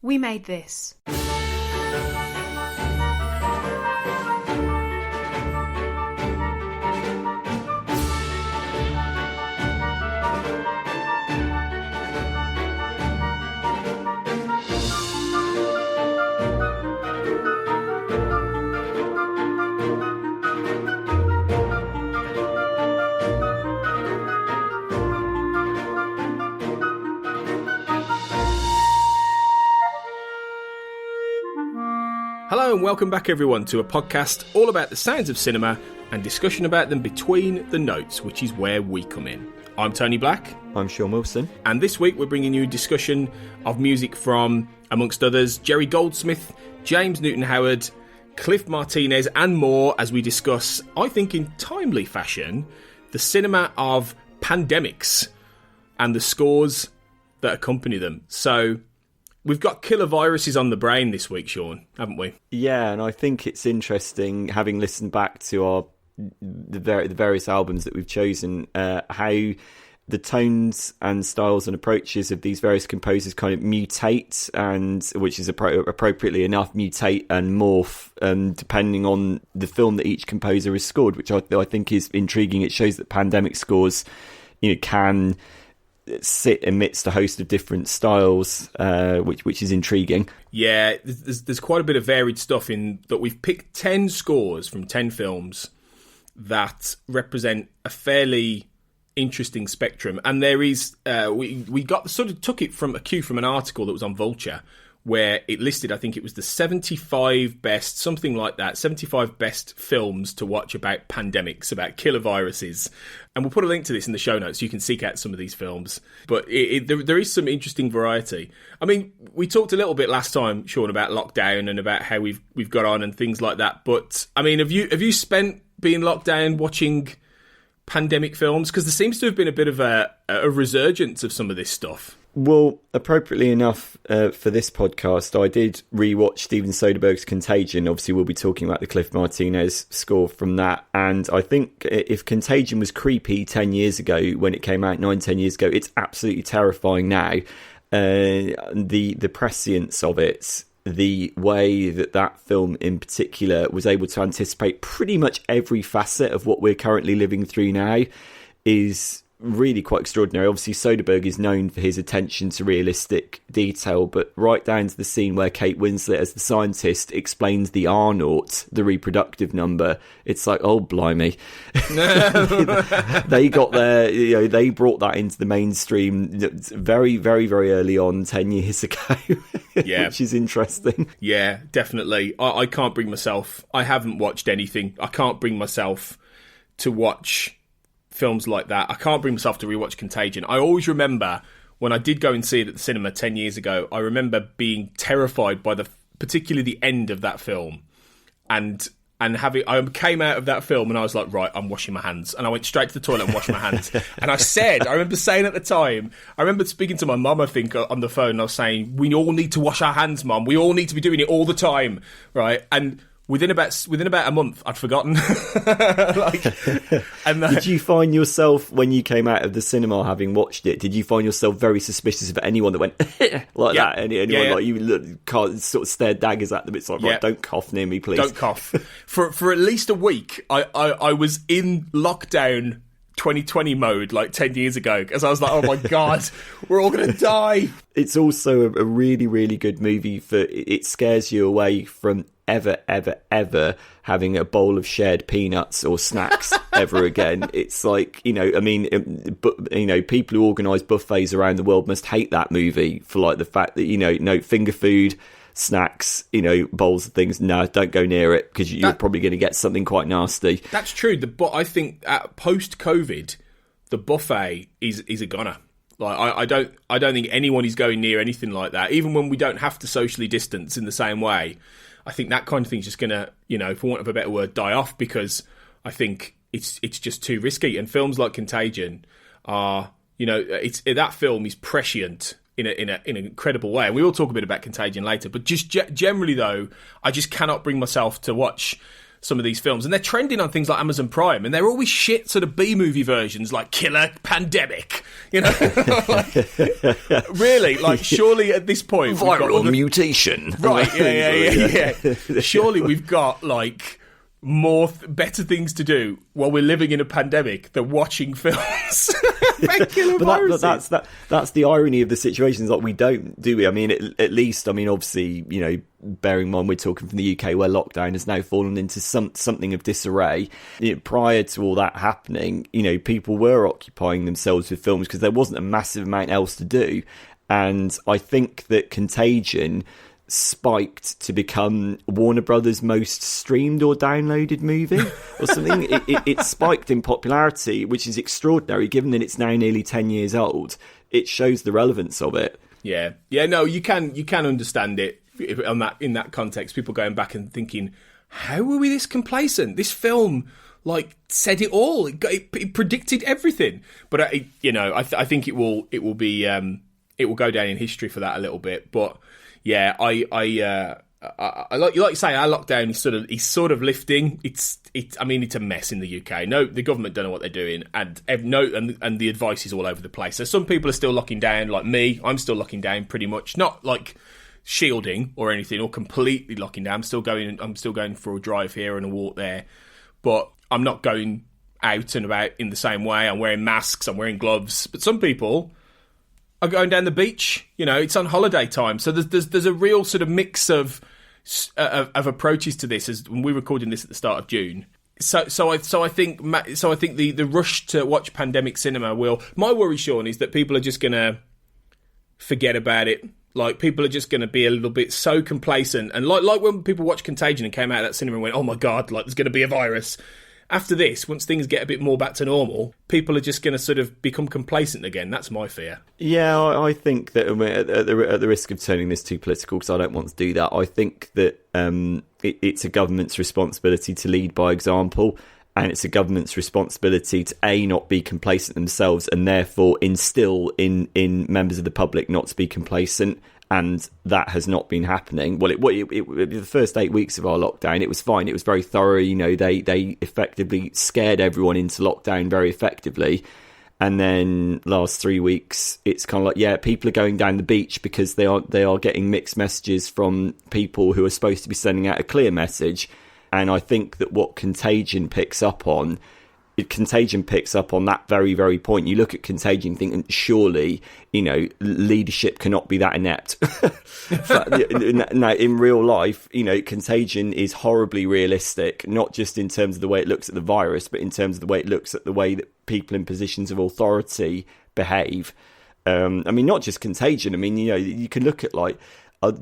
We made this. Hello and welcome back everyone to a podcast all about the sounds of cinema and discussion about them between the notes, which is where we come in. I'm Tony Black. I'm Sean Wilson. And this week we're bringing you a discussion of music from, amongst others, Jerry Goldsmith, James Newton Howard, Cliff Martinez and more as we discuss, I think in timely fashion, the cinema of pandemics and the scores that accompany them. So we've got killer viruses on the brain this week, Sean, haven't we? Yeah, and I think it's interesting, having listened back to the various albums that we've chosen, how the tones and styles and approaches of these various composers kind of mutate, and which is appropriately enough, mutate and morph depending on the film that each composer has scored, which I think is intriguing. It shows that pandemic scores, can sit amidst a host of different styles, which is intriguing. Yeah, there's quite a bit of varied stuff in that. We've picked 10 scores from 10 films that represent a fairly interesting spectrum, and there is we got sort of took it from a cue from an article that was on Vulture, where it listed, I think it was the 75 best, something like that, 75 best films to watch about pandemics, about killer viruses. And we'll put a link to this in the show notes so you can seek out some of these films. But there is some interesting variety. I mean, we talked a little bit last time, Sean, about lockdown and about how we've got on and things like that. But, I mean, have you spent being locked down watching pandemic films? Because there seems to have been a bit of a resurgence of some of this stuff. Well, appropriately enough, for this podcast, I did rewatch Steven Soderbergh's Contagion. Obviously, we'll be talking about the Cliff Martinez score from that. And I think if Contagion was creepy 10 years ago, when it came out 9-10 years ago, it's absolutely terrifying now. The prescience of it, the way that film in particular was able to anticipate pretty much every facet of what we're currently living through now is really quite extraordinary. Obviously, Soderbergh is known for his attention to realistic detail, but right down to the scene where Kate Winslet as the scientist explains the R naught, the reproductive number, it's like, oh blimey. They got there, they brought that into the mainstream very, very, very early on, 10 years ago. Yeah. Which is interesting. Yeah, definitely. I can't bring myself, I haven't watched anything, I can't bring myself to watch films like that. I can't bring myself to rewatch Contagion. I always remember when I did go and see it at the cinema 10 years ago, I remember being terrified by particularly the end of that film. And I came out of that film and I was like, right, I'm washing my hands. And I went straight to the toilet and washed my hands. And I remember saying at the time, I remember speaking to my mum, I think, on the phone, and I was saying, we all need to wash our hands, Mum. We all need to be doing it all the time, right? And Within about a month, I'd forgotten. Did you find yourself, when you came out of the cinema having watched it, did you find yourself very suspicious of anyone that went like that? Anyone like you sort of stared daggers at them? It's like, right, don't cough near me, please. Don't cough. For at least a week, I was in lockdown 2020 mode like 10 years ago, because I was like, oh my God, we're all going to die. It's also a really, really good movie for, it scares you away from ever having a bowl of shared peanuts or snacks ever again. It's like, people who organise buffets around the world must hate that movie for like the fact that, no finger food, snacks, bowls of things. No, don't go near it, because you're probably going to get something quite nasty. That's true. But I think post-COVID, the buffet is a goner. Like I don't think anyone is going near anything like that, even when we don't have to socially distance in the same way. I think that kind of thing's just going to, for want of a better word, die off, because I think it's just too risky. And films like Contagion are, that film is prescient in an incredible way. And we will talk a bit about Contagion later. But just generally, though, I just cannot bring myself to watch some of these films, and they're trending on things like Amazon Prime, and they're always shit sort of B-movie versions like Killer Pandemic, really, like, surely at this point viral mutation, right? Yeah. Surely we've got like better things to do while we're living in a pandemic than watching films. That's the irony of the situation, is that we don't, do we? I mean, at least, I mean, obviously, bearing in mind we're talking from the UK, where lockdown has now fallen into something of disarray. Prior to all that happening, people were occupying themselves with films because there wasn't a massive amount else to do. And I think that Contagion spiked to become Warner Brothers' most streamed or downloaded movie or something. It spiked in popularity, which is extraordinary given that it's now nearly 10 years old. It shows the relevance of it. No, you can understand it in that context. People going back and thinking, how were we this complacent? This film said it all. It predicted everything. But I think it will be it will go down in history for that a little bit. But yeah, I like you say, our lockdown is sort of lifting. It's a mess in the UK. No, the government don't know what they're doing, and the advice is all over the place. So some people are still locking down, like me. I'm still locking down pretty much, not like shielding or anything, or completely locking down. I'm still going for a drive here and a walk there, but I'm not going out and about in the same way. I'm wearing masks, I'm wearing gloves. But some people are going down the beach. It's on holiday time, so there's a real sort of mix of approaches to this. As we're recording this at the start of June, so I think the rush to watch pandemic cinema will. My worry, Sean, is that people are just going to forget about it. Like, people are just going to be a little bit so complacent, and like when people watched Contagion and came out of that cinema and went, "Oh my god, like there's going to be a virus." After this, once things get a bit more back to normal, people are just going to sort of become complacent again. That's my fear. Yeah, I think that at the risk of turning this too political, because I don't want to do that, I think that it's a government's responsibility to lead by example, and it's a government's responsibility to not be complacent themselves, and therefore instill in members of the public not to be complacent. And that has not been happening. Well, the first 8 weeks of our lockdown, it was fine. It was very thorough. They effectively scared everyone into lockdown very effectively. And then last 3 weeks, it's kind of like, people are going down the beach because they are getting mixed messages from people who are supposed to be sending out a clear message. And I think that what Contagion picks up on that very, very point. You look at Contagion thinking, surely, leadership cannot be that inept. No, in real life, Contagion is horribly realistic, not just in terms of the way it looks at the virus, but in terms of the way it looks at the way that people in positions of authority behave. Not just Contagion. You can look at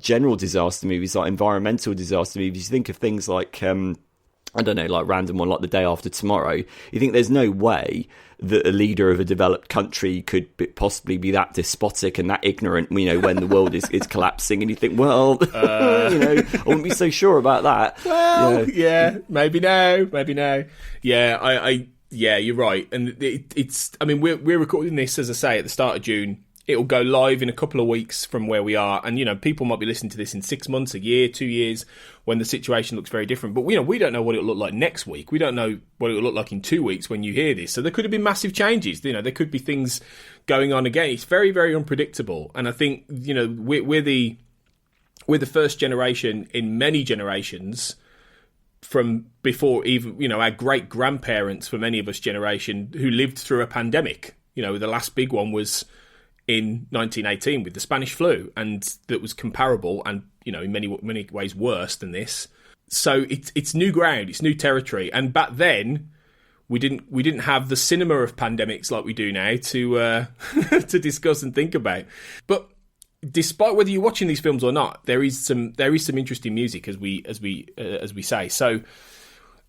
general disaster movies, like environmental disaster movies. You think of things like I don't know, like random one like The Day After Tomorrow. You think there's no way that a leader of a developed country could possibly be that despotic and that ignorant, when the world is collapsing. And you think, well, I wouldn't be so sure about that. Well, maybe no. Yeah, you're right. And we're recording this, as I say, at the start of June. It'll go live in a couple of weeks from where we are. And, people might be listening to this in 6 months, a year, 2 years, when the situation looks very different. But, we don't know what it'll look like next week. We don't know what it'll look like in 2 weeks when you hear this. So there could have been massive changes. There could be things going on again. It's very, very unpredictable. And I think, we're the first generation in many generations from before even, our great-grandparents, for many of us generation, who lived through a pandemic. The last big one was in 1918 with the Spanish flu, and that was comparable and, in many ways worse than this. So it's new ground, it's new territory. And back then we didn't have the cinema of pandemics like we do now to to discuss and think about. But despite whether you're watching these films or not, there is some interesting music, as we say. So,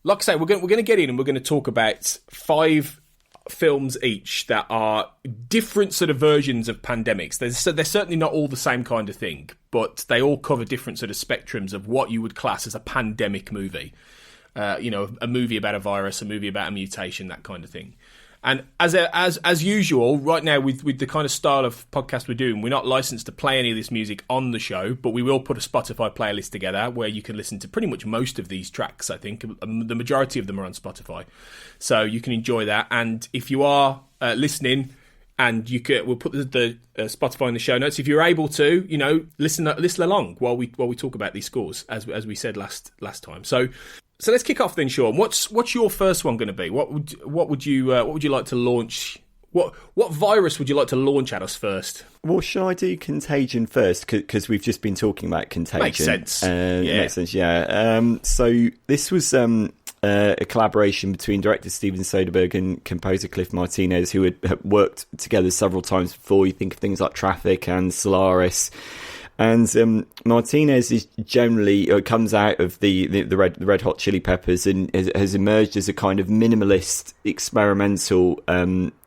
like I say, we're going to get in and we're going to talk about 5 films each that are different sort of versions of pandemics. They're certainly not all the same kind of thing, but they all cover different sort of spectrums of what you would class as a pandemic movie. A movie about a virus, a movie about a mutation, that kind of thing. And as usual, right now with the kind of style of podcast we're doing, we're not licensed to play any of this music on the show, but we will put a Spotify playlist together where you can listen to pretty much most of these tracks. I think the majority of them are on Spotify, so you can enjoy that. And if you are listening, and we'll put the Spotify in the show notes. If you're able to, listen along while we talk about these scores, as we said last time. So let's kick off then, Sean. What's your first one going to be? What would you like to launch? What virus would you like to launch at us first? Well, shall I do Contagion first? Because we've just been talking about Contagion. Makes sense. Makes sense. Yeah. So this was a collaboration between director Steven Soderbergh and composer Cliff Martinez, who had worked together several times before. You think of things like Traffic and Solaris. And Martinez is generally comes out of the Red Hot Chili Peppers and has emerged as a kind of minimalist, experimental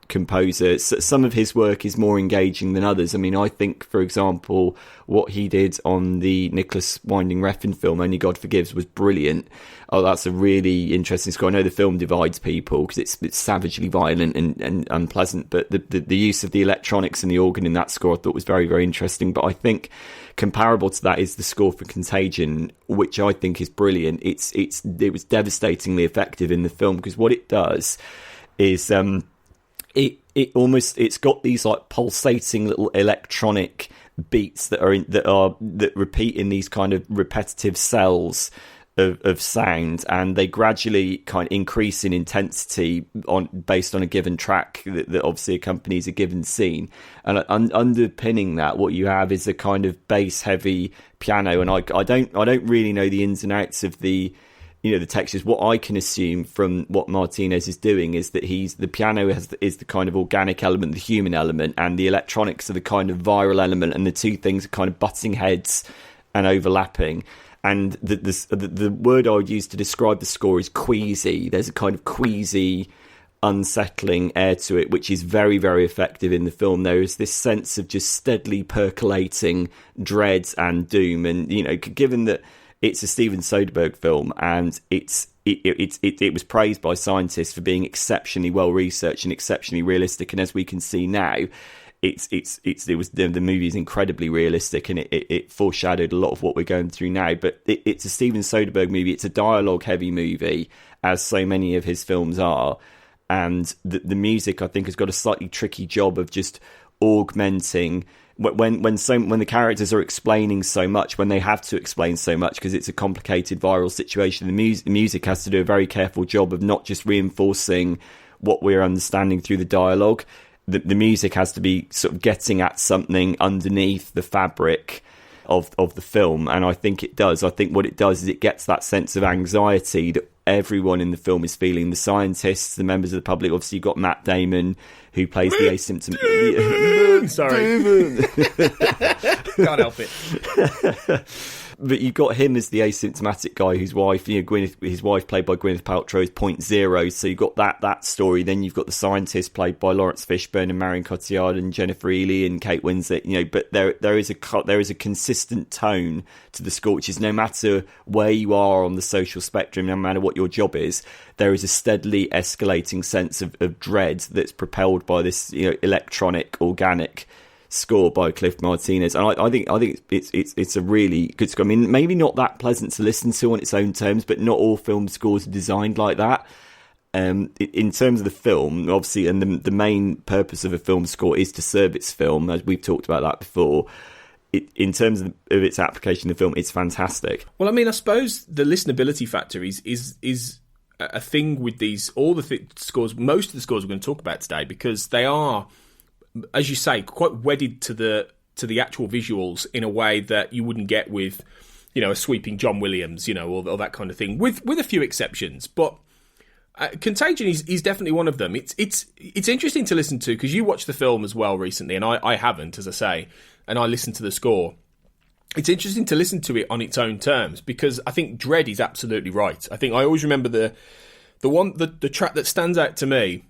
composer. So some of his work is more engaging than others. I mean, I think, for example, what he did on the Nicholas Winding Refn film, Only God Forgives, was brilliant. Oh, that's a really interesting score. I know the film divides people because it's savagely violent and unpleasant, but the use of the electronics and the organ in that score I thought was very, very interesting. But I think comparable to that is the score for Contagion, which I think is brilliant. It was devastatingly effective in the film because what it does is it's got these like pulsating little electronic beats that repeat in these kind of repetitive cells of sound, and they gradually kind of increase in intensity based on a given track that obviously accompanies a given scene. And underpinning that, what you have is a kind of bass heavy piano. And I don't really know the ins and outs of the textures. What I can assume from what Martinez is doing is that the piano is the kind of organic element, the human element, and the electronics are the kind of viral element, and the two things are kind of butting heads and overlapping. And the word I would use to describe the score is queasy. There's a kind of queasy, unsettling air to it, which is very, very effective in the film. There is this sense of just steadily percolating dread and doom. And, given that it's a Steven Soderbergh film and it was praised by scientists for being exceptionally well researched and exceptionally realistic. And as we can see now, the movie is incredibly realistic and it foreshadowed a lot of what we're going through now. But it's a Steven Soderbergh movie. It's a dialogue heavy movie, as so many of his films are. And the music, I think, has got a slightly tricky job of just augmenting when the characters are explaining so much, when they have to explain so much because it's a complicated viral situation. The music has to do a very careful job of not just reinforcing what we're understanding through the dialogue. The music has to be sort of getting at something underneath the fabric of the film, and I think it does. I think what it does is it gets that sense of anxiety that everyone in the film is feeling. The scientists, the members of the public. Obviously, you've got Matt Damon, who plays the asymptomatic. Sorry, can't help it. But you've got him as the asymptomatic guy whose wife, his wife played by Gwyneth Paltrow, is 0.0. So you've got that story. Then you've got the scientist played by Lawrence Fishburne and Marion Cotillard and Jennifer Ely and Kate Winslet. But there is a consistent tone to the score, which is no matter where you are on the social spectrum, no matter what your job is, there is a steadily escalating sense of dread that's propelled by this electronic, organic score by Cliff Martinez. And I think it's a really good score. I mean, maybe not that pleasant to listen to on its own terms, but not all film scores are designed like that. In terms of the film, obviously, and the main purpose of a film score is to serve its film, as we've talked about that before. In terms of its application in the film, it's fantastic. Well, I mean, I suppose the listenability factor is a thing with these, all the scores, most of the scores we're going to talk about today, because they are, as you say, quite wedded to the actual visuals in a way that you wouldn't get with, a sweeping John Williams, or that kind of thing, with a few exceptions. But Contagion is definitely one of them. It's interesting to listen to because you watched the film as well recently, and I haven't, as I say, and I listened to the score. It's interesting to listen to it on its own terms because I think Dread is absolutely right. I think I always remember the track that stands out to me.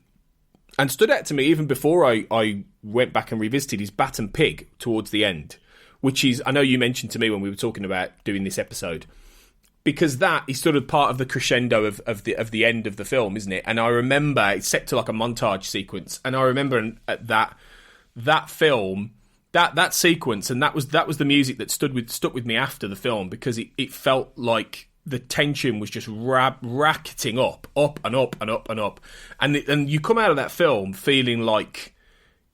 And stood out to me even before I went back and revisited is Bat and Pig towards the end, which is, I know you mentioned to me when we were talking about doing this episode, because that is sort of part of the crescendo of the end of the film, isn't it? And I remember it's set to like a montage sequence, and I remember that film, that sequence, and that was the music that stuck with me after the film, because it felt like the tension was just racketing up and up and up and up, and you come out of that film feeling like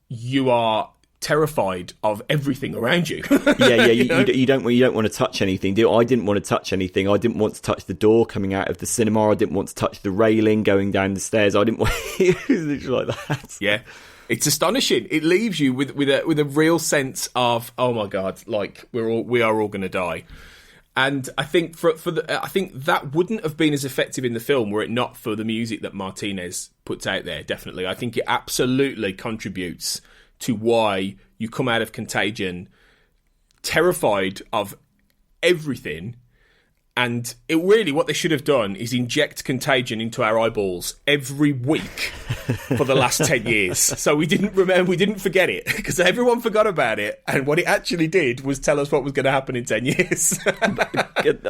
you are terrified of everything around you. You don't want to touch anything. I didn't want to touch anything. I didn't want to touch the door coming out of the cinema. I didn't want to touch the railing going down the stairs. I didn't want it was literally like that. Yeah, it's astonishing. It leaves you with a real sense of, oh my god, like we are all going to die. And I think I think that wouldn't have been as effective in the film were it not for the music that Martinez puts out there. Definitely, I think it absolutely contributes to why you come out of Contagion terrified of everything. And it really, what they should have done is inject Contagion into our eyeballs every week for the last 10 years. So we didn't forget it, because everyone forgot about it. And what it actually did was tell us what was going to happen in 10 years.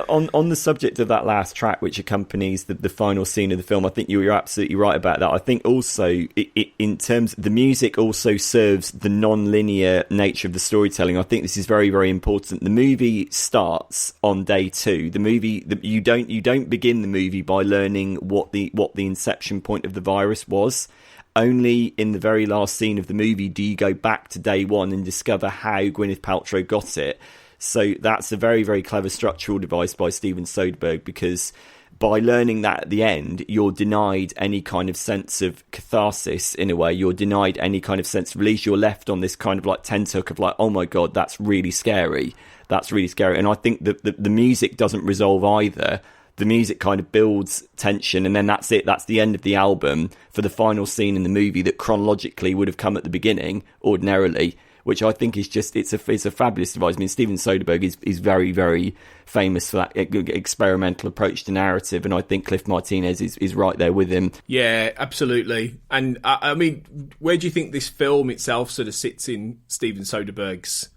on the subject of that last track, which accompanies the final scene of the film, I think you're absolutely right about that. I think also, in terms, the music also serves the non-linear nature of the storytelling. I think this is very, very important. The movie starts on day 2. You don't begin the movie by learning what the inception point of the virus was. Only in the very last scene of the movie do you go back to day 1 and discover how Gwyneth Paltrow got it. So that's a very, very clever structural device by Steven Soderbergh, because by learning that at the end, you're denied any kind of sense of catharsis in a way. You're denied any kind of sense of release. You're left on this kind of like tenterhook of like, oh my God, that's really scary. That's really scary. And I think that the music doesn't resolve either. The music kind of builds tension, and then that's it. That's the end of the album for the final scene in the movie that chronologically would have come at the beginning ordinarily, which I think is just, it's a fabulous device. I mean, Steven Soderbergh is very, very famous for that experimental approach to narrative, and I think Cliff Martinez is right there with him. Yeah, absolutely. And I mean, where do you think this film itself sort of sits in Steven Soderbergh's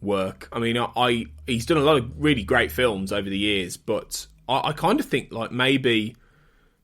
work? I mean, he's done a lot of really great films over the years, but I kind of think like maybe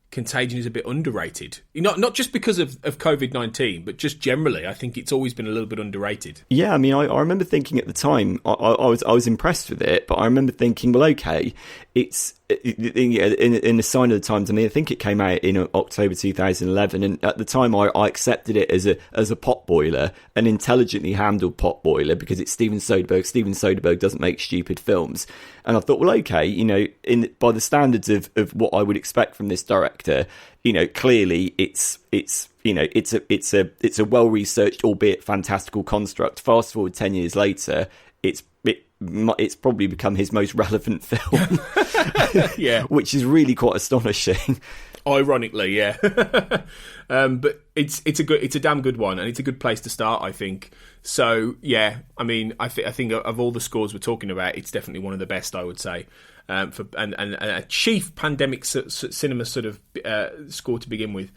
Contagion is a bit underrated. Not just because of COVID-19, but just generally. I think it's always been a little bit underrated. Yeah, I mean, I remember thinking at the time, I was impressed with it, but I remember thinking, well, okay, it's in a sign of the times. I mean, I think it came out in October 2011, and at the time I accepted it as a potboiler, an intelligently handled potboiler, because it's Steven Soderbergh. Steven Soderbergh doesn't make stupid films, and I thought, well, okay, by the standards of what I would expect from this director, clearly it's a well researched, albeit fantastical construct. Fast forward 10 years later, it's probably become his most relevant film. Yeah, which is really quite astonishing. Ironically, yeah. But it's a damn good one, and it's a good place to start, I think. So yeah, I mean, I think of all the scores we're talking about, it's definitely one of the best, I would say. And a chief pandemic cinema sort of score to begin with.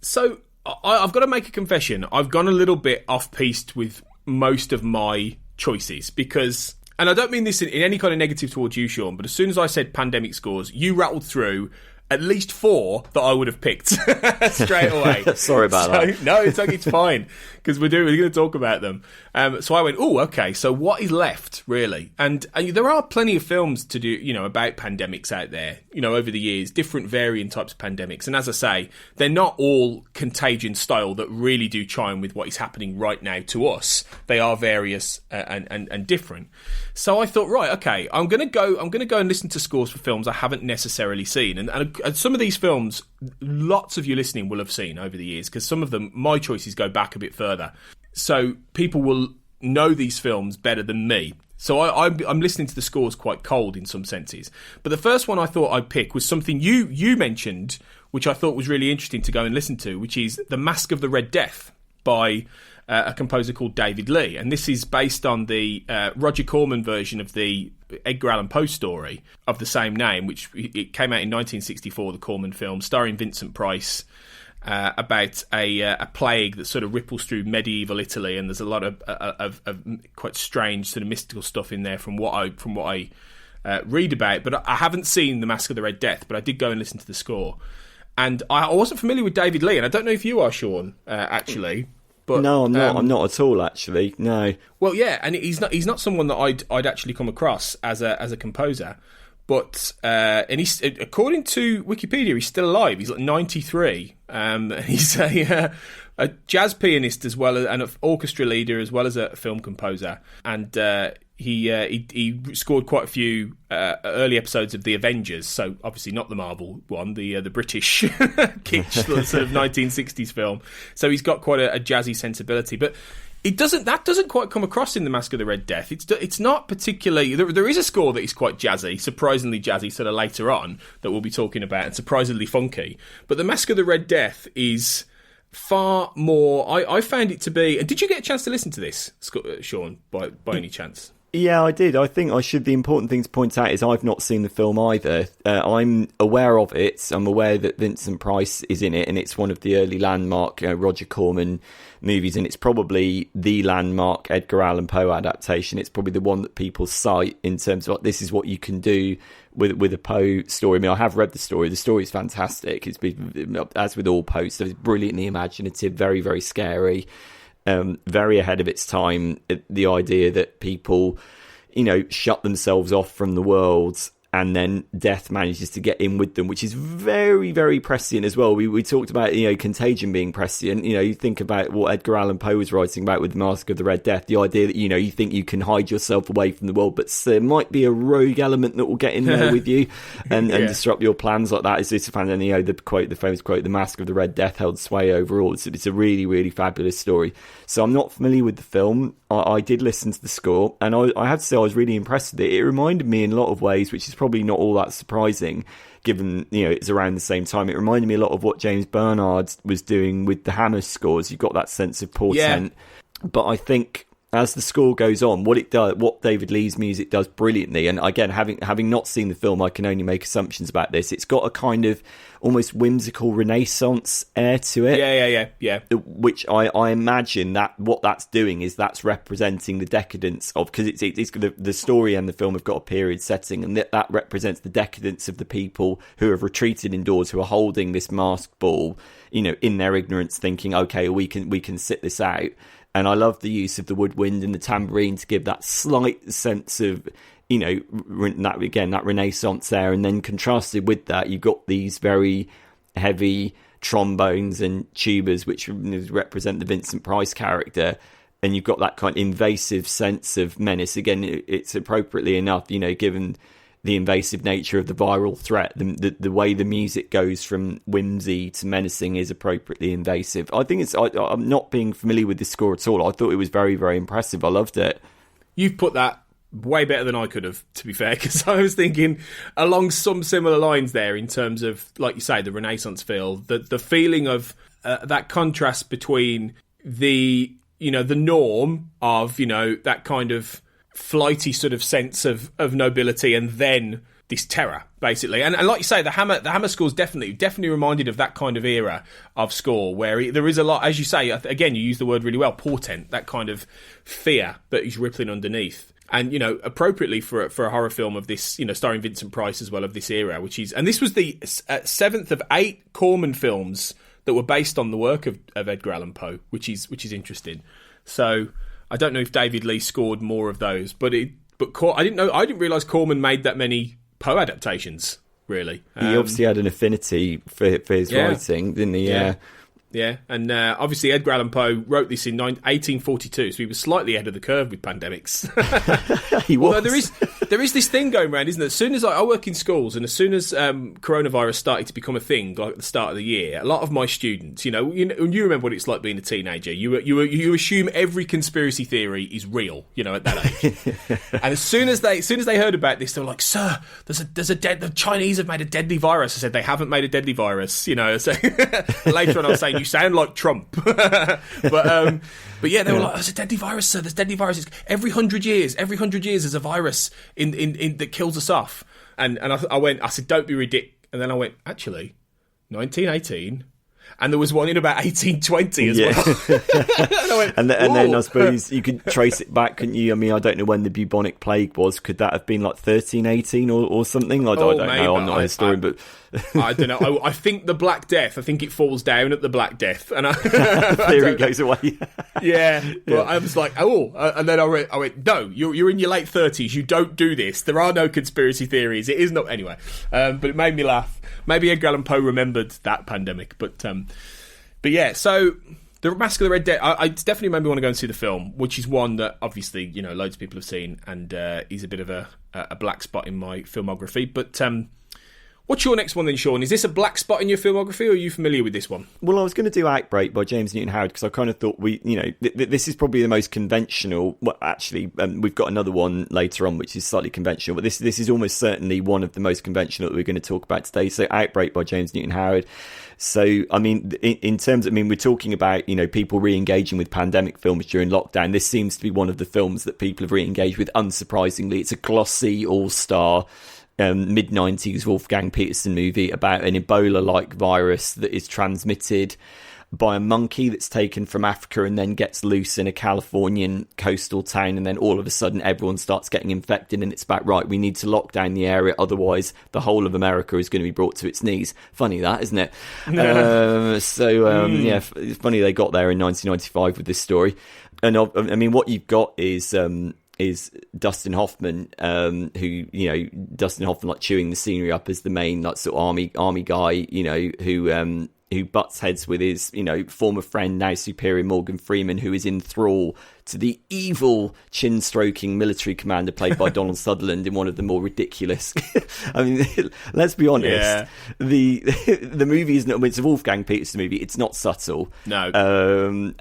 So I've got to make a confession. I've gone a little bit off-piste with most of my choices, because, and I don't mean this in any kind of negative towards you, Sean, but as soon as I said pandemic scores, you rattled through at least 4 that I would have picked straight away. Sorry about that. No, it's fine, because we're going to talk about them. So I went, oh, okay, so what is left, really? And there are plenty of films to do, about pandemics out there, over the years, different varying types of pandemics. And as I say, they're not all Contagion style that really do chime with what is happening right now to us. They are various and different. So I thought, right, okay, I'm going to go and listen to scores for films I haven't necessarily seen. And some of these films, lots of you listening will have seen over the years, because some of them, my choices go back a bit further. So people will know these films better than me. So I'm listening to the scores quite cold in some senses. But the first one I thought I'd pick was something you mentioned, which I thought was really interesting to go and listen to, which is The Mask of the Red Death by a composer called David Lee. And this is based on the Roger Corman version of the Edgar Allan Poe story of the same name, which it came out in 1964, the Corman film, starring Vincent Price, about a plague that sort of ripples through medieval Italy, and there's a lot of quite strange sort of mystical stuff in there from what I read about. But I haven't seen The Mask of the Red Death, but I did go and listen to the score. And I wasn't familiar with David Lee, and I don't know if you are, Sean, actually. But, no, I'm not. I'm not at all, actually. No. Well, yeah, and he's not someone that I'd actually come across as a composer. But and he's, according to Wikipedia, he's still alive. He's like 93. He's a jazz pianist as well as an orchestra leader as well as a film composer. And he scored quite a few early episodes of The Avengers. So obviously not the Marvel one, the British kitsch sort of 1960s film. So he's got quite a jazzy sensibility, but. That doesn't quite come across in The Mask of the Red Death. It's not particularly... There is a score that is quite jazzy, surprisingly jazzy, sort of later on, that we'll be talking about, and surprisingly funky. But The Mask of the Red Death is far more... I found it to be... And did you get a chance to listen to this, Sean, by any chance? Yeah, I did. I think the important thing to point out is I've not seen the film either. I'm aware of it. I'm aware that Vincent Price is in it, and it's one of the early landmark Roger Corman movies, and it's probably the landmark Edgar Allan Poe adaptation. It's probably the one that people cite in terms of this is what you can do with a Poe story. I mean, I have read the story. The story is fantastic. It's been, as with all Poe, so it's brilliantly imaginative, very, very scary. Very ahead of its time, the idea that people, shut themselves off from the world and then death manages to get in with them, which is very, very prescient as well. We talked about, Contagion being prescient. You think about what Edgar Allan Poe was writing about with The Mask of the Red Death, the idea that, you think you can hide yourself away from the world, but there might be a rogue element that will get in there with you and disrupt your plans like that. It's a fan, and the famous quote, "The Mask of the Red Death held sway over all." It's a really, really fabulous story. So I'm not familiar with the film. I did listen to the score, and I have to say I was really impressed with it. It reminded me in a lot of ways, which is probably not all that surprising, given it's around the same time. It reminded me a lot of what James Bernard was doing with the Hammer scores. You've got that sense of portent, but I think as the score goes on, what David Lee's music does brilliantly, and again, having not seen the film, I can only make assumptions about this. It's got a kind of almost whimsical Renaissance air to it. Yeah. Which I imagine that what that's doing is that's representing the decadence of, because it's the story and the film have got a period setting, and that represents the decadence of the people who have retreated indoors, who are holding this masked ball, in their ignorance, thinking, okay, we can sit this out. And I love the use of the woodwind and the tambourine to give that slight sense of, that Renaissance there. And then contrasted with that, you've got these very heavy trombones and tubas, which represent the Vincent Price character. And you've got that kind of invasive sense of menace. Again, it's appropriately enough, given the invasive nature of the viral threat, the way the music goes from whimsy to menacing is appropriately invasive. I think I'm not being familiar with this score at all. I thought it was very, very impressive. I loved it. You've put that way better than I could have, to be fair, because I was thinking along some similar lines there in terms of, like you say, the Renaissance feel, the feeling of that contrast between the norm of, that kind of flighty sort of sense of nobility, and then this terror, basically. And like you say, the Hammer score's definitely reminded of that kind of era of score, where there is a lot, as you say, again, you use the word really well, portent, that kind of fear that is rippling underneath. And, appropriately for a horror film of this, starring Vincent Price as well, of this era, and this was the 7th of 8 Corman films that were based on the work of Edgar Allan Poe, which is interesting. So I don't know if David Lee scored more of those, but I didn't realise Corman made that many Poe adaptations, really. He obviously had an affinity for his writing, didn't he? Yeah, and obviously Edgar Allan Poe wrote this in 1842, so he was slightly ahead of the curve with pandemics. He was. Although there is this thing going around, isn't there? As soon as I work in schools, and as soon as coronavirus started to become a thing, like at the start of the year, a lot of my students, you remember what it's like being a teenager. You assume every conspiracy theory is real, at that age. And as soon as they heard about this, they were like, "Sir, the Chinese have made a deadly virus." I said, "They haven't made a deadly virus." So later on, I was saying, "You sound like Trump." but yeah, they were like, "There's a deadly virus, sir. There's deadly viruses every 100 years. Every 100 years there's a virus in that kills us off." And I said, "Don't be ridiculous." And then I went, "Actually, 1918, And there was one in about 1820 as well. And then I suppose you could trace it back, couldn't you? I mean, I don't know when the bubonic plague was. Could that have been like 1318 or something? I don't know. I'm not a historian, but I don't know. I think the Black Death. I think it falls down at the Black Death, and theory goes away. But I was like, and then I went, no, you're in your late 30s. You don't do this. There are no conspiracy theories. It is not anyway. But it made me laugh. Maybe Edgar Allan Poe remembered that pandemic, but yeah. So the Mask of the Red Dead, it's definitely made me want to go and see the film, which is one that obviously loads of people have seen, and is a bit of a black spot in my filmography. But what's your next one then, Sean? Is this a black spot in your filmography, or are you familiar with this one? Well, I was going to do Outbreak by James Newton Howard because I kind of thought this is probably the most conventional. Well, actually, we've got another one later on which is slightly conventional, but this is almost certainly one of the most conventional that we're going to talk about today. So, Outbreak by James Newton Howard. So, I mean, in terms of, we're talking about, people re-engaging with pandemic films during lockdown. This seems to be one of the films that people have re-engaged with, unsurprisingly. It's a glossy, all-star, mid-90s Wolfgang Petersen movie about an Ebola-like virus that is transmitted by a monkey that's taken from Africa and then gets loose in a Californian coastal town, and then all of a sudden everyone starts getting infected, and it's about, right, we need to lock down the area, otherwise the whole of America is going to be brought to its knees. Funny that, isn't it? Yeah, it's funny they got there in 1995 with this story. And I mean, what you've got is Dustin Hoffman, Dustin Hoffman like chewing the scenery up as the main like sort of army guy, who butts heads with his former friend, now superior Morgan Freeman, who is in thrall to the evil chin-stroking military commander played by Donald Sutherland in one of the more ridiculous. I mean, let's be honest. Yeah. The movie isn't. It's a Wolfgang Petersen movie. It's not subtle. No.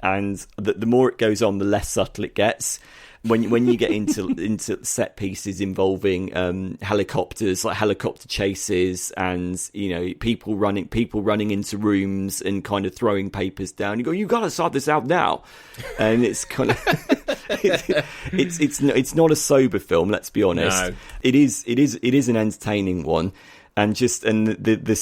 And the more it goes on, the less subtle it gets. When you get into set pieces involving helicopters, like helicopter chases, and people running into rooms and kind of throwing papers down, you go, you got to sort this out now, and it's kind of it's not a sober film. Let's be honest. No. It is an entertaining one. And the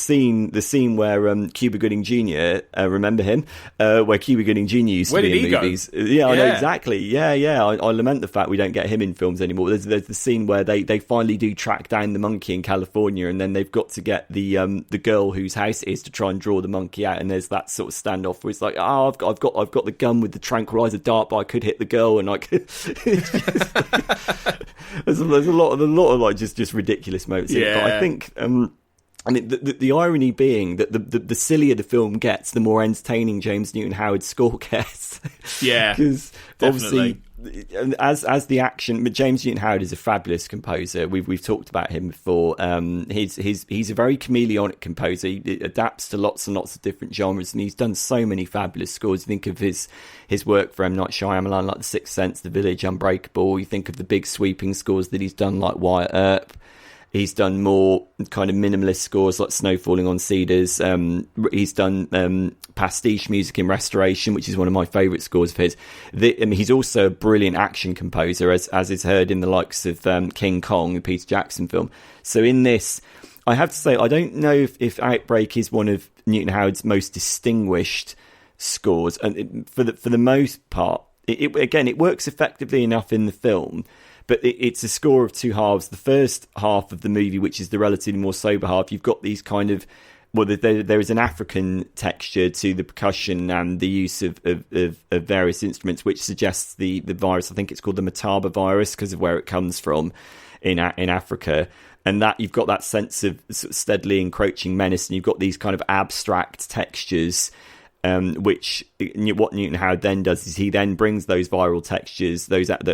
scene where Cuba Gooding Jr. Remember him, where Cuba Gooding Jr. used to be in movies. Go? Yeah, I know exactly. Yeah. I lament the fact we don't get him in films anymore. There's the scene where they finally do track down the monkey in California, and then they've got to get the girl whose house it is to try and draw the monkey out. And there's that sort of standoff where it's like, I've got the gun with the tranquilizer dart, but I could hit the girl, and like there's a lot of like just ridiculous moments. Yeah. But I think. I mean, the irony being that the sillier the film gets, the more entertaining James Newton Howard's score gets. Yeah, because obviously, as the action, James Newton Howard is a fabulous composer. We've talked about him before. He's a very chameleonic composer. He adapts to lots and lots of different genres, and he's done so many fabulous scores. You think of his work for M. Night Shyamalan, like The Sixth Sense, The Village, Unbreakable. You think of the big sweeping scores that he's done, like Wyatt Earp. He's done more kind of minimalist scores like Snow Falling on Cedars. He's done pastiche music in Restoration, which is one of my favourite scores of his. He's also a brilliant action composer, as is heard in the likes of King Kong, the Peter Jackson film. So in this, I have to say, I don't know if Outbreak is one of Newton Howard's most distinguished scores. And for the most part, it works effectively enough in the film. But it's a score of two halves. The first half of the movie, which is the relatively more sober half, you've got these kind of... Well, there is an African texture to the percussion and the use of various instruments, which suggests the virus. I think it's called the Mataba virus because of where it comes from in Africa. And that you've got that sense of sort of steadily encroaching menace, and you've got these kind of abstract textures, which what Newton Howard then does is he then brings those viral textures,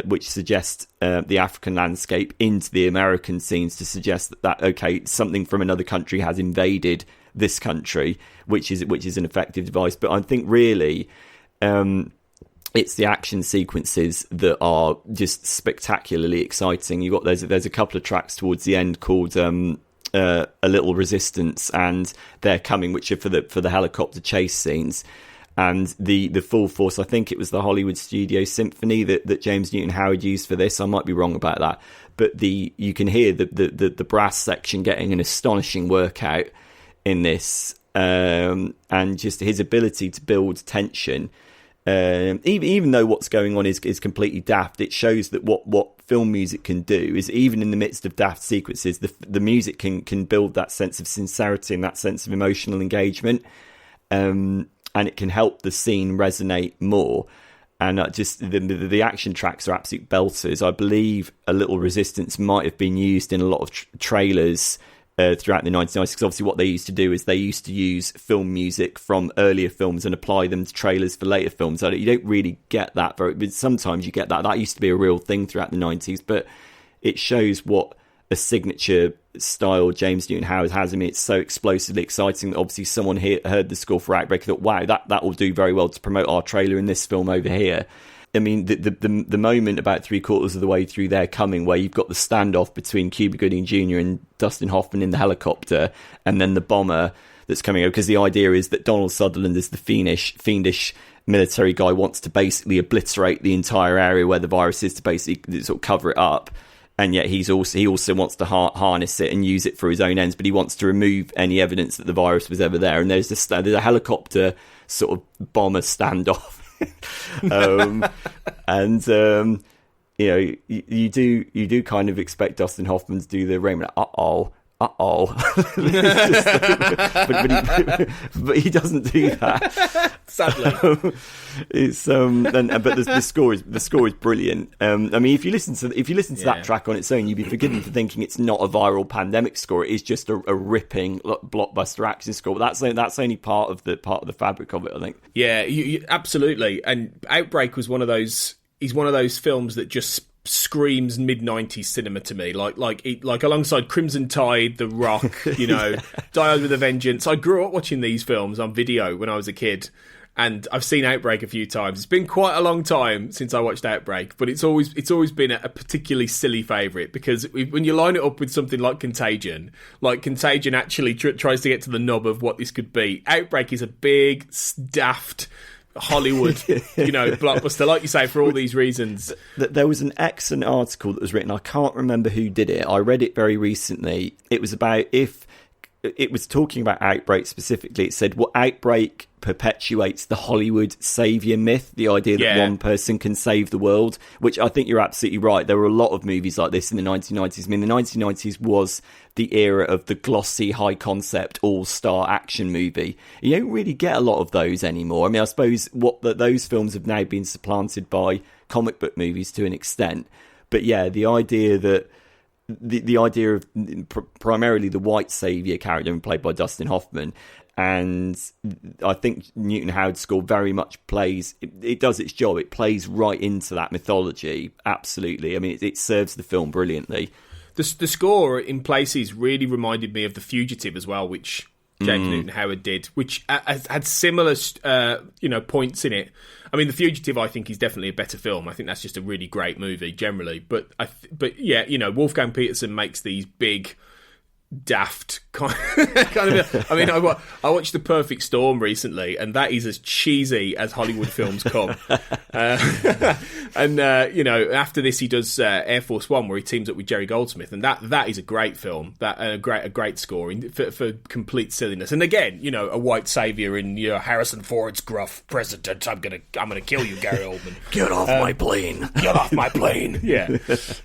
which suggest the African landscape, into the American scenes to suggest that okay, something from another country has invaded this country, which is an effective device. But I think really it's the action sequences that are just spectacularly exciting. You got there's a couple of tracks towards the end called A Little Resistance and They're Coming, which are for the helicopter chase scenes, and the full force. I think it was the Hollywood Studio Symphony that James Newton Howard used for this. I might be wrong about that, but you can hear the brass section getting an astonishing workout in this. and just his ability to build tension. Even though what's going on is completely daft, it shows that what film music can do is, even in the midst of daft sequences, the music can build that sense of sincerity and that sense of emotional engagement, and it can help the scene resonate more. And just the action tracks are absolute belters. I believe A Little Resistance might have been used in a lot of trailers throughout the 1990s, because obviously what they used to do is they used to use film music from earlier films and apply them to trailers for later films. So you don't really get that but sometimes you get that. That used to be a real thing throughout the 90s, but it shows what a signature style James Newton Howard has. I mean, it's so explosively exciting that obviously someone here heard the score for Outbreak and thought, wow, that will do very well to promote our trailer in this film over here. I mean, the moment about 3/4 of the way through there coming, where you've got the standoff between Cuba Gooding Jr. and Dustin Hoffman in the helicopter, and then the bomber that's coming over, because the idea is that Donald Sutherland, is the fiendish military guy, wants to basically obliterate the entire area where the virus is, to basically sort of cover it up. And yet he also wants to harness it and use it for his own ends, but he wants to remove any evidence that the virus was ever there. And there's a helicopter sort of bomber standoff. You know, you do kind of expect Dustin Hoffman to do the Raymond but he doesn't do that, sadly. But the score is brilliant. I mean, if you listen to that track on its own, you'd be forgiven for thinking it's not a viral pandemic score. It is just a ripping blockbuster action score. But that's only part of the fabric of it, I think. Yeah, you absolutely. And Outbreak was one of those. He's one of those films that just screams mid-90s cinema to me, like alongside Crimson Tide, The Rock, you know, Die Hard with a Vengeance. I grew up watching these films on video when I was a kid, and I've seen Outbreak a few times. It's been quite a long time since I watched Outbreak, but it's always been a particularly silly favourite, because when you line it up with something like Contagion actually tries to get to the nub of what this could be. Outbreak is a big, daft Hollywood, you know, blockbuster, like you say, for all these reasons. There was an excellent article that was written. I can't remember who did it. I read it very recently. It was talking about Outbreak specifically. It said, well, Outbreak perpetuates the Hollywood savior myth, the idea that one person can save the world, which I think you're absolutely right. There were a lot of movies like this in the 1990s. I mean, the 1990s was the era of the glossy, high-concept, all-star action movie. You don't really get a lot of those anymore. I mean, I suppose those films have now been supplanted by comic book movies to an extent. But yeah, the idea that the idea of primarily the white saviour character played by Dustin Hoffman, and I think Newton Howard's score very much plays, it does its job. It plays right into that mythology, absolutely. I mean, it serves the film brilliantly. The score in places really reminded me of The Fugitive as well, which James Newton Howard did, which had similar points in it. I mean, The Fugitive, I think, is definitely a better film. I think that's just a really great movie generally. But yeah, you know, Wolfgang Petersen makes these big, daft kind of. I mean, I watched The Perfect Storm recently, and that is as cheesy as Hollywood films come. You know, after this, he does Air Force One, where he teams up with Jerry Goldsmith, and that is a great film. That a great score for complete silliness. And again, you know, a white savior in Harrison Ford's gruff president. I'm gonna kill you, Gary Oldman. Get off my plane. Get off my plane. Yeah,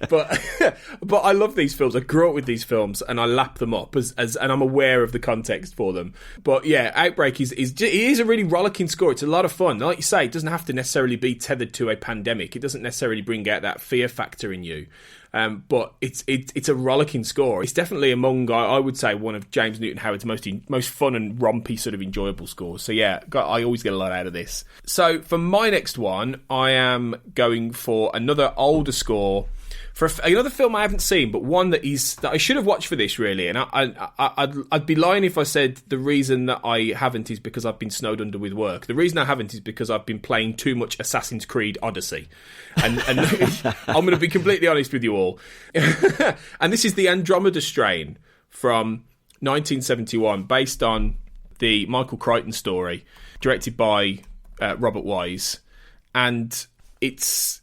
but I love these films. I grew up with these films, and I lap them up and I'm aware of the context for them. But yeah, Outbreak is a really rollicking score. It's a lot of fun. Like you say, it doesn't have to necessarily be tethered to a pandemic. It doesn't necessarily bring out that fear factor in you. But it's a rollicking score. It's definitely among, I would say, one of James Newton Howard's most fun and rompy sort of enjoyable scores. So yeah, I always get a lot out of this. So for my next one, I am going for another older score for another film I haven't seen, but one that I should have watched for this, really. And I'd be lying if I said the reason that I haven't is because I've been snowed under with work. The reason I haven't is because I've been playing too much Assassin's Creed Odyssey. And I'm going to be completely honest with you all. And this is the Andromeda Strain from 1971, based on the Michael Crichton story, directed by Robert Wise. And it's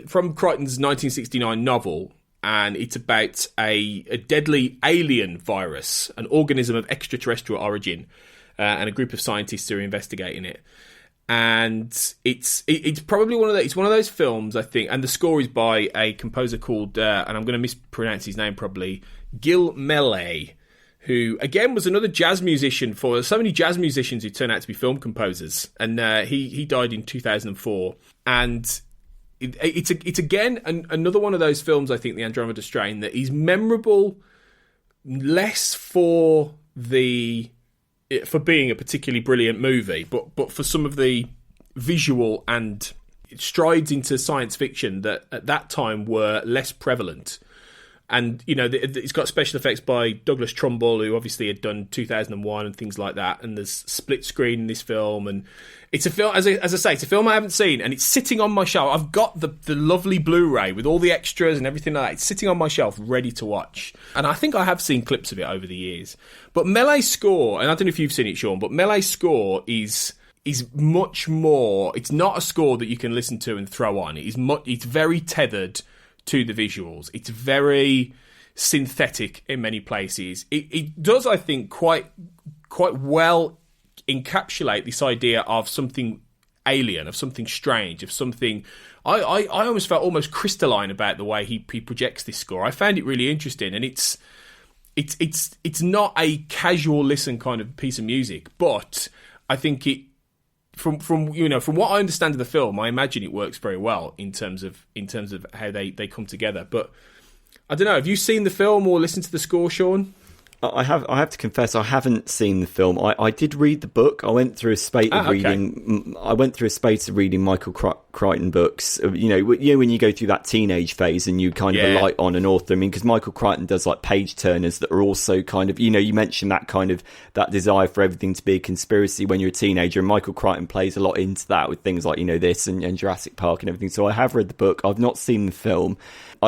from Crichton's 1969 novel, and it's about a deadly alien virus, an organism of extraterrestrial origin, and a group of scientists are investigating it. And it's probably one of those films, I think, and the score is by a composer called, and I'm going to mispronounce his name probably, Gil Mellé, who again was another jazz musician. For so many jazz musicians who turn out to be film composers, and he died in 2004. And it's again another one of those films, I think, the Andromeda Strain, that is memorable less for being a particularly brilliant movie, but for some of the visual and strides into science fiction that at that time were less prevalent. And, you know, it's got special effects by Douglas Trumbull, who obviously had done 2001 and things like that. And there's split screen in this film. And it's a film, as I say, it's a film I haven't seen. And it's sitting on my shelf. I've got the lovely Blu-ray with all the extras and everything like that. It's sitting on my shelf, ready to watch. And I think I have seen clips of it over the years. But Mellé's score, and I don't know if you've seen it, Sean, but Mellé's score is much more... It's not a score that you can listen to and throw on. It's very tethered to the visuals. It's very synthetic in many places. It does, I think, quite well encapsulate this idea of something alien, of something strange, of something... I almost felt almost crystalline about the way he projects this score. I found it really interesting, and it's not a casual listen kind of piece of music, but I think it... From what I understand of the film, I imagine it works very well in terms of how they come together. But I don't know. Have you seen the film or listened to the score, Sean? I have to confess, I haven't seen the film. I did read the book. I went through a spate of reading. I went through a spate of reading Michael Crichton books. You know, when you go through that teenage phase and you kind of alight on an author. I mean, because Michael Crichton does like page turners that are also kind of, you know, you mentioned that kind of that desire for everything to be a conspiracy when you're a teenager, and Michael Crichton plays a lot into that with things like, you know, this and Jurassic Park and everything. So I have read the book. I've not seen the film.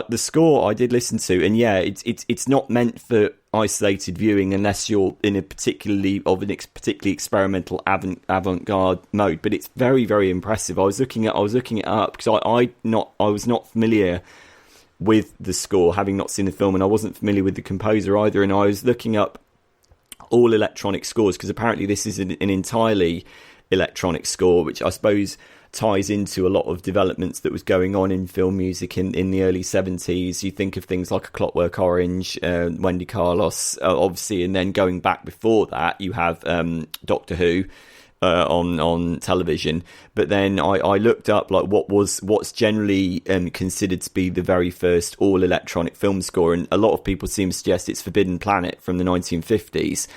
The score I did listen to, and yeah, it's not meant for isolated viewing unless you're in a particularly experimental avant-garde mode, but it's very, very impressive. I was looking it up because I was not familiar with the score, having not seen the film, and I wasn't familiar with the composer either, and I was looking up all electronic scores because apparently this is an entirely electronic score, which I suppose ties into a lot of developments that was going on in film music in the early 70s. You think of things like A Clockwork Orange, Wendy Carlos, obviously, and then going back before that, you have Doctor Who on television. But then I looked up like what's generally considered to be the very first all electronic film score, and a lot of people seem to suggest it's Forbidden Planet from the 1950s.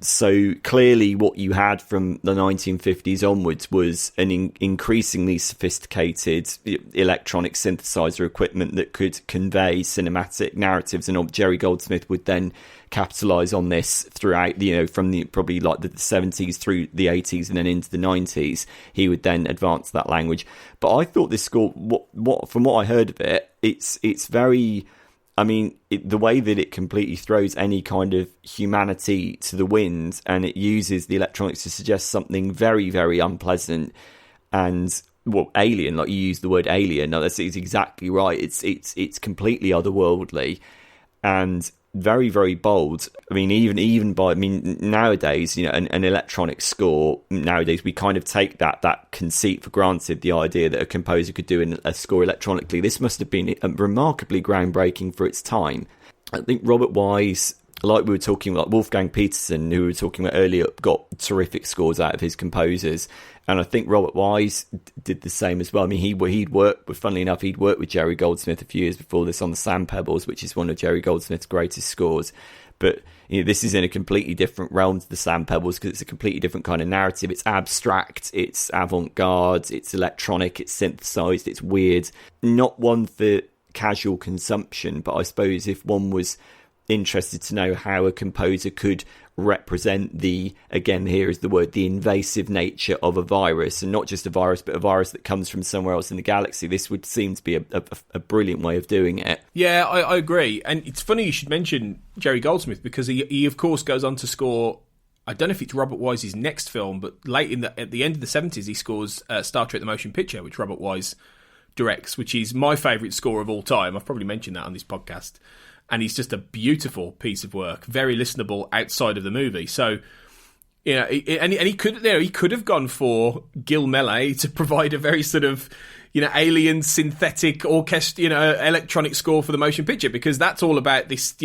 So clearly what you had from the 1950s onwards was an increasingly sophisticated electronic synthesizer equipment that could convey cinematic narratives, and Jerry Goldsmith would then capitalise on this throughout, you know, from probably like the 70s through the 80s and then into the 90s. He would then advance that language. But I thought this score, from what I heard of it, it's very... I mean, the way that it completely throws any kind of humanity to the wind, and it uses the electronics to suggest something very, very unpleasant and, well, alien. Like, you use the word alien. No, that's exactly right. It's completely otherworldly and very, very bold. I mean, even by, I mean, nowadays, you know, an electronic score, nowadays we kind of take that conceit for granted, the idea that a composer could do a score electronically. This must have been remarkably groundbreaking for its time. I think Robert Wise, like we were talking about, Wolfgang Petersen, who we were talking about earlier, got terrific scores out of his composers. And I think Robert Wise did the same as well. I mean, he'd worked with Jerry Goldsmith a few years before this on the Sand Pebbles, which is one of Jerry Goldsmith's greatest scores. But, you know, this is in a completely different realm to the Sand Pebbles because it's a completely different kind of narrative. It's abstract, it's avant-garde, it's electronic, it's synthesized, it's weird. Not one for casual consumption, but I suppose if one was interested to know how a composer could represent the invasive nature of a virus, and not just a virus, but a virus that comes from somewhere else in the galaxy, this would seem to be a brilliant way of doing it. Yeah, I agree. And it's funny you should mention Jerry Goldsmith, because he of course goes on to score, I don't know if it's Robert Wise's next film, but at the end of the 70s he scores Star Trek The Motion Picture, which Robert Wise directs, which is my favourite score of all time. I've probably mentioned that on this podcast. And it's just a beautiful piece of work, very listenable outside of the movie. So, And he could have gone for Gil Melee to provide a very sort of, alien synthetic orchestra, electronic score for the motion picture, because that's all about this,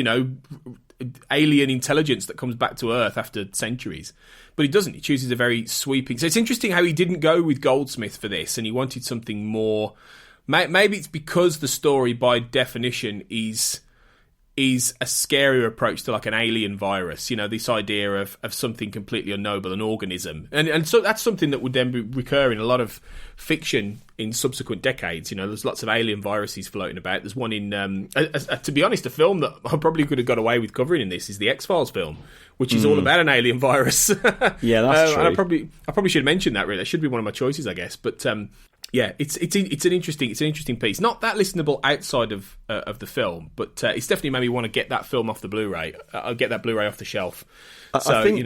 alien intelligence that comes back to Earth after centuries. But he doesn't. He chooses a very sweeping. So it's interesting how he didn't go with Goldsmith for this, and he wanted something more. Maybe it's because the story, by definition, is a scarier approach to like an alien virus. This idea of something completely unknowable, an organism, and so that's something that would then recur in a lot of fiction in subsequent decades. There's lots of alien viruses floating about. There's one in, to be honest, a film that I probably could have got away with covering in this is the X-Files film, which is all about an alien virus. Yeah, that's true. And I probably should have mentioned that. Really, that should be one of my choices, I guess. But yeah, it's an interesting piece. Not that listenable outside of the film, but it's definitely made me want to get that film off the Blu-ray. I'll get that Blu-ray off the shelf. So, I think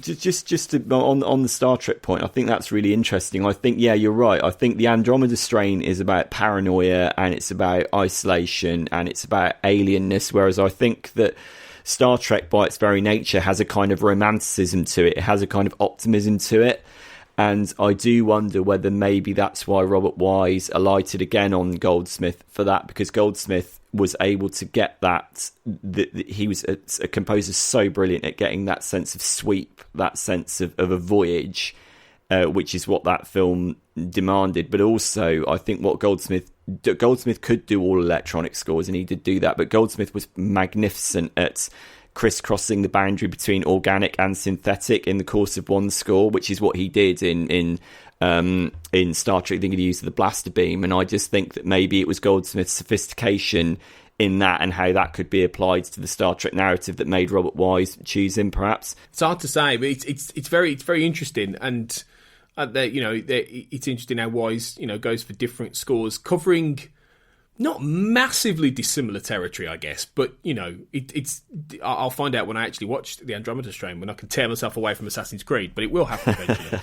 just on the Star Trek point, I think that's really interesting. I think, yeah, you're right. I think the Andromeda Strain is about paranoia, and it's about isolation, and it's about alienness, whereas I think that Star Trek, by its very nature, has a kind of romanticism to it. It has a kind of optimism to it. And I do wonder whether maybe that's why Robert Wise alighted again on Goldsmith for that, because Goldsmith was able to get that. He was a composer so brilliant at getting that sense of sweep, that sense of a voyage, which is what that film demanded. But also, I think what Goldsmith could do all electronic scores, and he did do that. But Goldsmith was magnificent at crisscrossing the boundary between organic and synthetic in the course of one score, which is what he did in Star Trek. I think he used the blaster beam, and I just think that maybe it was Goldsmith's sophistication in that and how that could be applied to the Star Trek narrative that made Robert Wise choose him. Perhaps it's hard to say, but it's very interesting, and it's interesting how Wise goes for different scores covering not massively dissimilar territory, I guess, but it's. I'll find out when I actually watch the Andromeda Strain, when I can tear myself away from Assassin's Creed, but it will happen eventually.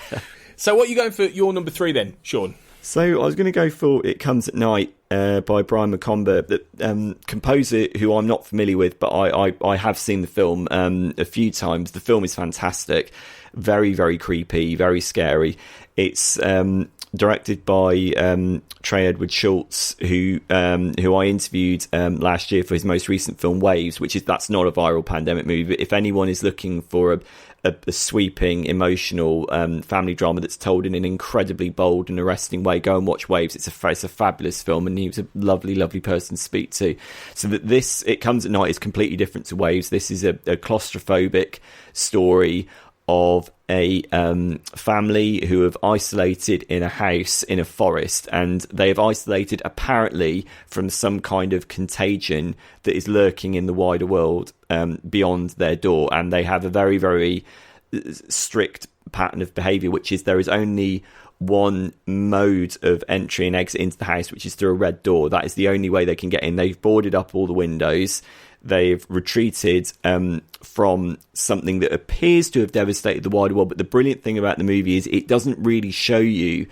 So, what are you going for your number 3 then, Sean? So, I was going to go for "It Comes at Night" by Brian McComber, the composer who I'm not familiar with, but I have seen the film a few times. The film is fantastic, very, very creepy, very scary. It's directed by Trey Edward Schultz, who I interviewed last year for his most recent film Waves, that's not a viral pandemic movie. But if anyone is looking for a sweeping, emotional family drama that's told in an incredibly bold and arresting way, go and watch Waves. It's a fabulous film, and he was a lovely, lovely person to speak to. So that It Comes at Night is completely different to Waves. This is a claustrophobic story of a family who have isolated in a house in a forest, and they have isolated apparently from some kind of contagion that is lurking in the wider world beyond their door. And they have a very, very strict pattern of behaviour, which is there is only one mode of entry and exit into the house, which is through a red door. That is the only way they can get in. They've boarded up all the windows. They've retreated from something that appears to have devastated the wider world. But the brilliant thing about the movie is it doesn't really show you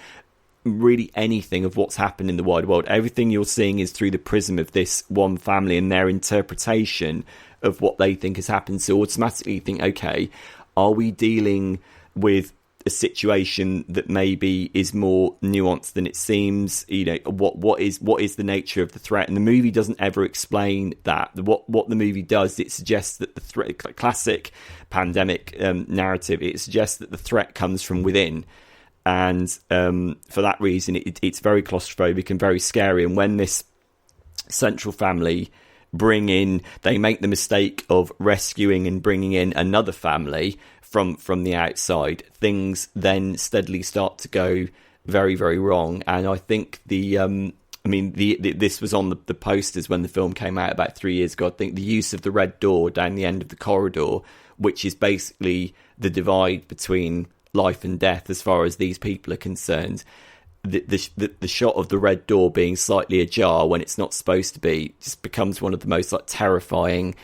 really anything of what's happened in the wider world. Everything you're seeing is through the prism of this one family and their interpretation of what they think has happened. So automatically you think, okay, are we dealing with a situation that maybe is more nuanced than it seems? What is the nature of the threat? And the movie doesn't ever explain that. What the movie does, it suggests that the threat, classic pandemic narrative, it suggests that the threat comes from within, and for that reason it's very claustrophobic and very scary. And when this central family they make the mistake of rescuing and bringing in another family from the outside, things then steadily start to go very, very wrong. And I think this was on the posters when the film came out about 3 years ago. I think the use of the red door down the end of the corridor, which is basically the divide between life and death as far as these people are concerned. The shot of the red door being slightly ajar when it's not supposed to be just becomes one of the most terrifying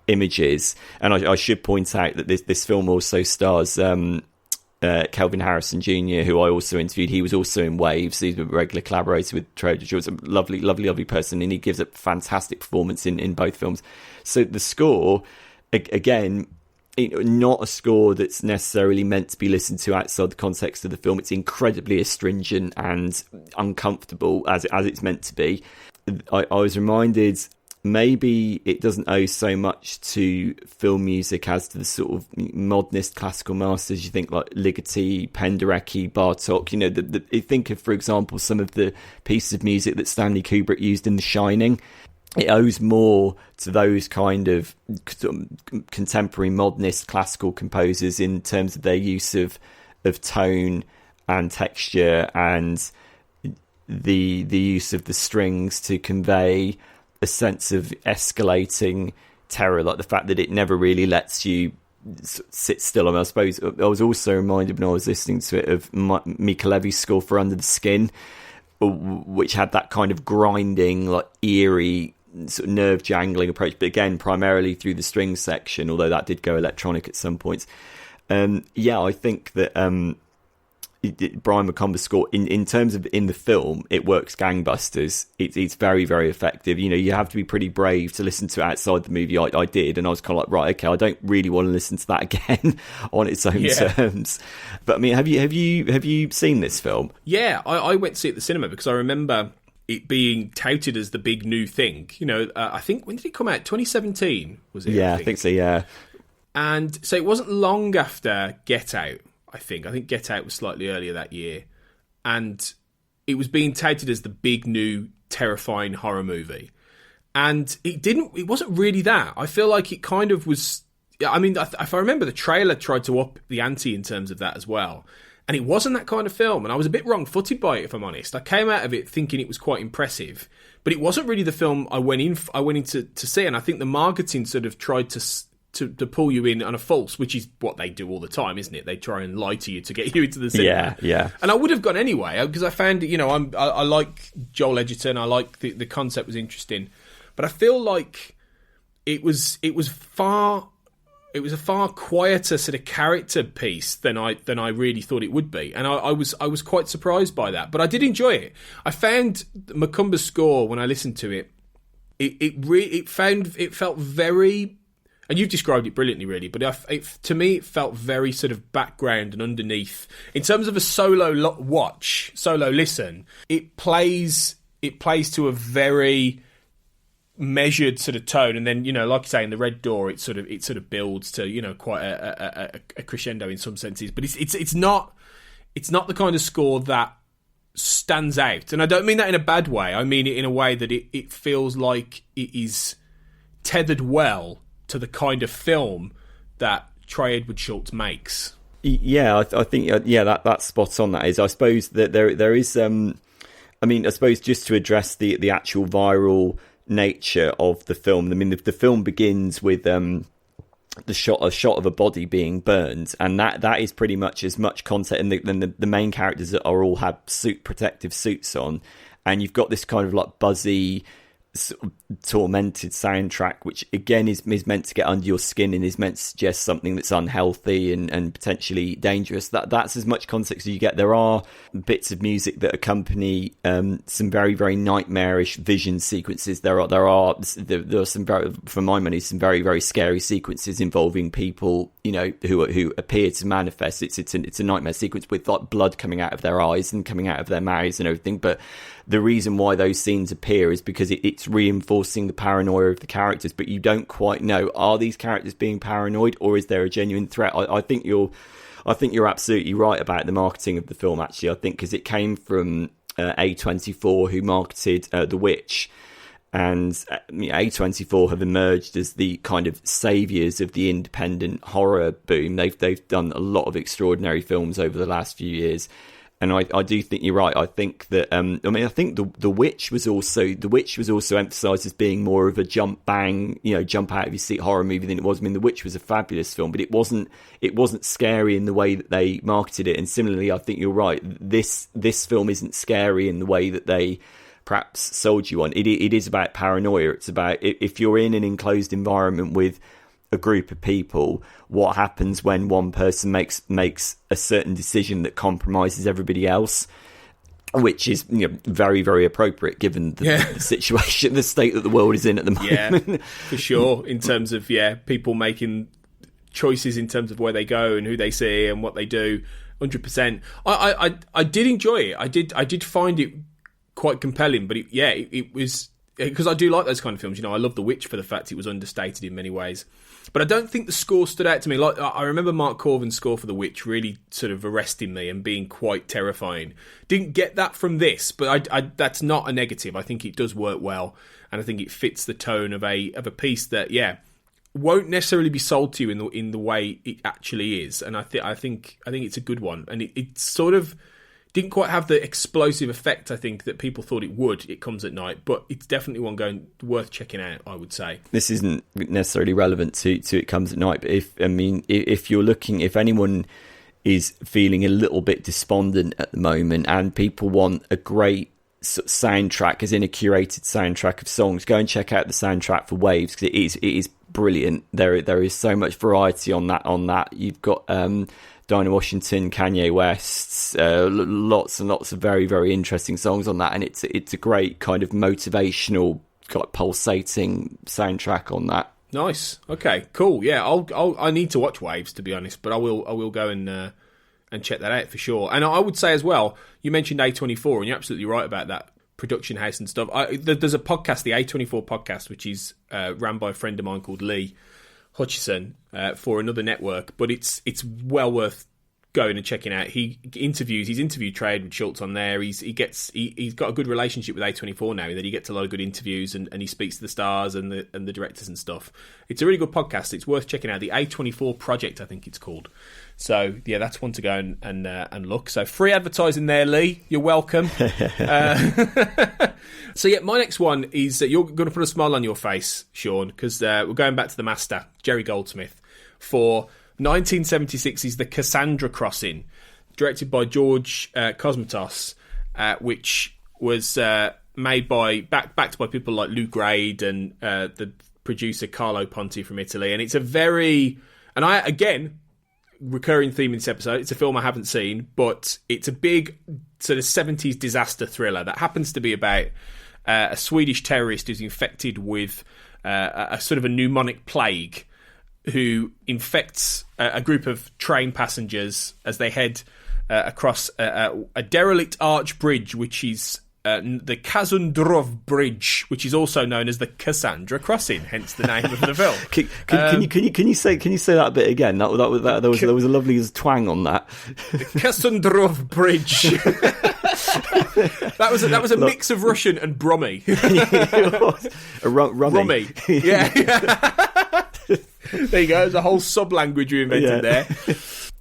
images. And I should point out that this film also stars Kelvin Harrison Jr., who I also interviewed. He was also in Waves. He's a regular collaborator with Trey Edward Schultz. A lovely, lovely, lovely person, and he gives a fantastic performance in both films. So the score, again, not a score that's necessarily meant to be listened to outside the context of the film. It's incredibly astringent and uncomfortable as it's meant to be. I was reminded, maybe it doesn't owe so much to film music as to the sort of modernist classical masters. You think like Ligeti, Penderecki, Bartok. You know, think of, for example, some of the pieces of music that Stanley Kubrick used in The Shining. It owes more to those kind of contemporary modernist classical composers in terms of their use of tone and texture and the use of the strings to convey a sense of escalating terror, like the fact that it never really lets you sit still. I mean, I suppose I was also reminded when I was listening to it of Mika Levy's score for Under the Skin, which had that kind of grinding, like eerie, sort of nerve jangling approach, but again primarily through the string section, although that did go electronic at some points. I think that Brian McComber's score in terms of in the film, it works gangbusters. It's very, very effective. You know, you have to be pretty brave to listen to it outside the movie. I did, and I was kind of like, right, okay, I don't really want to listen to that again on its own terms. But I mean, have you seen this film? Yeah, I went to see it at the cinema because I remember it being touted as the big new thing. You know, I think, when did it come out? 2017 was it? Yeah, I think so. Yeah, and so it wasn't long after Get Out. I think Get Out was slightly earlier that year, and it was being touted as the big new terrifying horror movie, and it wasn't really that. I feel like it kind of was. I mean, if I remember, the trailer tried to up the ante in terms of that as well, and it wasn't that kind of film, and I was a bit wrong-footed by it, if I'm honest. I came out of it thinking it was quite impressive, but it wasn't really the film I went into to see, and I think the marketing sort of tried to pull you in on a false, which is what they do all the time, isn't it? They try and lie to you to get you into the cinema. Yeah. And I would have gone anyway, because I found, you know, I like Joel Edgerton. I like the concept was interesting, but I feel like it was a far quieter sort of character piece than I really thought it would be, and I was quite surprised by that. But I did enjoy it. I found Macumber's score, when I listened to it, it felt very. And you've described it brilliantly, really. But to me, it felt very sort of background and underneath. In terms of a solo listen, it plays to a very measured sort of tone, and then, you know, like you say, in the Red Door, it sort of builds to, you know, quite a crescendo in some senses. But it's not the kind of score that stands out, and I don't mean that in a bad way. I mean it in a way that it feels like it is tethered well to the kind of film that Trey Edward Schultz makes. Yeah, I think that's spot on. That is, I suppose that there is. I mean, I suppose just to address the actual viral nature of the film. I mean, the film begins with a shot of a body being burned, and that is pretty much as much content. And the main characters that all have protective suits on, and you've got this kind of like buzzy, sort of tormented soundtrack, which again is meant to get under your skin and is meant to suggest something that's unhealthy and potentially dangerous. That's as much context as you get. There are bits of music that accompany some very, very nightmarish vision sequences. There are some very, for my money, some very, very scary sequences involving people, you know, who appear to manifest. It's a nightmare sequence with like blood coming out of their eyes and coming out of their mouths and everything. But the reason why those scenes appear is because it's reinforcing the paranoia of the characters, but you don't quite know, are these characters being paranoid or is there a genuine threat? I think you're absolutely right about the marketing of the film, actually. I think because it came from A24, who marketed The Witch, and A24 have emerged as the kind of saviours of the independent horror boom. They've done a lot of extraordinary films over the last few years. And I do think you're right. I think that I think the Witch was also emphasised as being more of a jump out of your seat horror movie than it was. I mean, The Witch was a fabulous film, but it wasn't scary in the way that they marketed it. And similarly, I think you're right. This film isn't scary in the way that they perhaps sold you on. It is about paranoia. It's about, if you're in an enclosed environment with a group of people, what happens when one person makes a certain decision that compromises everybody else, which is, you know, very, very appropriate given the situation, the state that the world is in at the moment. Yeah, for sure. In terms of people making choices in terms of where they go and who they see and what they do. 100%. I did enjoy it. I did find it quite compelling, but it was, because I do like those kind of films. I love The Witch for the fact it was understated in many ways. But I don't think the score stood out to me. Like, I remember Mark Corvin's score for The Witch really sort of arresting me and being quite terrifying. Didn't get that from this, but that's not a negative. I think it does work well, and I think it fits the tone of a piece that, won't necessarily be sold to you in the way it actually is. And I think it's a good one, and it sort of didn't quite have the explosive effect I think that people thought it would. It Comes at Night, but it's definitely one worth checking out, I would say. This isn't necessarily relevant to It Comes at Night, but if you're looking, if anyone is feeling a little bit despondent at the moment and people want a great soundtrack, as in a curated soundtrack of songs, go and check out the soundtrack for Waves, because it is brilliant. There is so much variety on that. You've got Dinah Washington, Kanye West, lots and lots of very, very interesting songs on that, and it's a great kind of motivational, like, pulsating soundtrack on that. Nice. Okay. Cool. Yeah. I need to watch Waves, to be honest, but I will go and check that out for sure. And I would say as well, you mentioned A24, and you're absolutely right about that production house and stuff. There's a podcast, the A24 podcast, which is ran by a friend of mine called Lee Hutchison for another network, but it's well worth going and checking out. He's interviewed Trade with Schultz on there. He's got a good relationship with A24 now, that he gets a lot of good interviews and he speaks to the stars and the directors and stuff. It's a really good podcast. It's worth checking out. The A24 Project, I think it's called. So yeah, that's one to go and look. So free advertising there, Lee. You're welcome. So yeah, my next one is that you're going to put a smile on your face, Sean, because we're going back to the master, Jerry Goldsmith, for 1976's The Cassandra Crossing, directed by George Cosmatos, which was made backed by people like Lou Grade and the producer Carlo Ponti from Italy. And it's a very, and recurring theme in this episode, it's a film I haven't seen, but it's a big sort of 70s disaster thriller that happens to be about a Swedish terrorist who's infected with a sort of a pneumonic plague, who infects a group of train passengers as they head across a derelict arch bridge, which is the Kazundrov Bridge, which is also known as the Cassandra Crossing, hence the name of the film. Can you say that a bit again? There was a lovely twang on that. The Kazundrov Bridge. that was a mix of Russian and Brummy. Rummy. Yeah. There you go. There's a whole sub-language we invented there.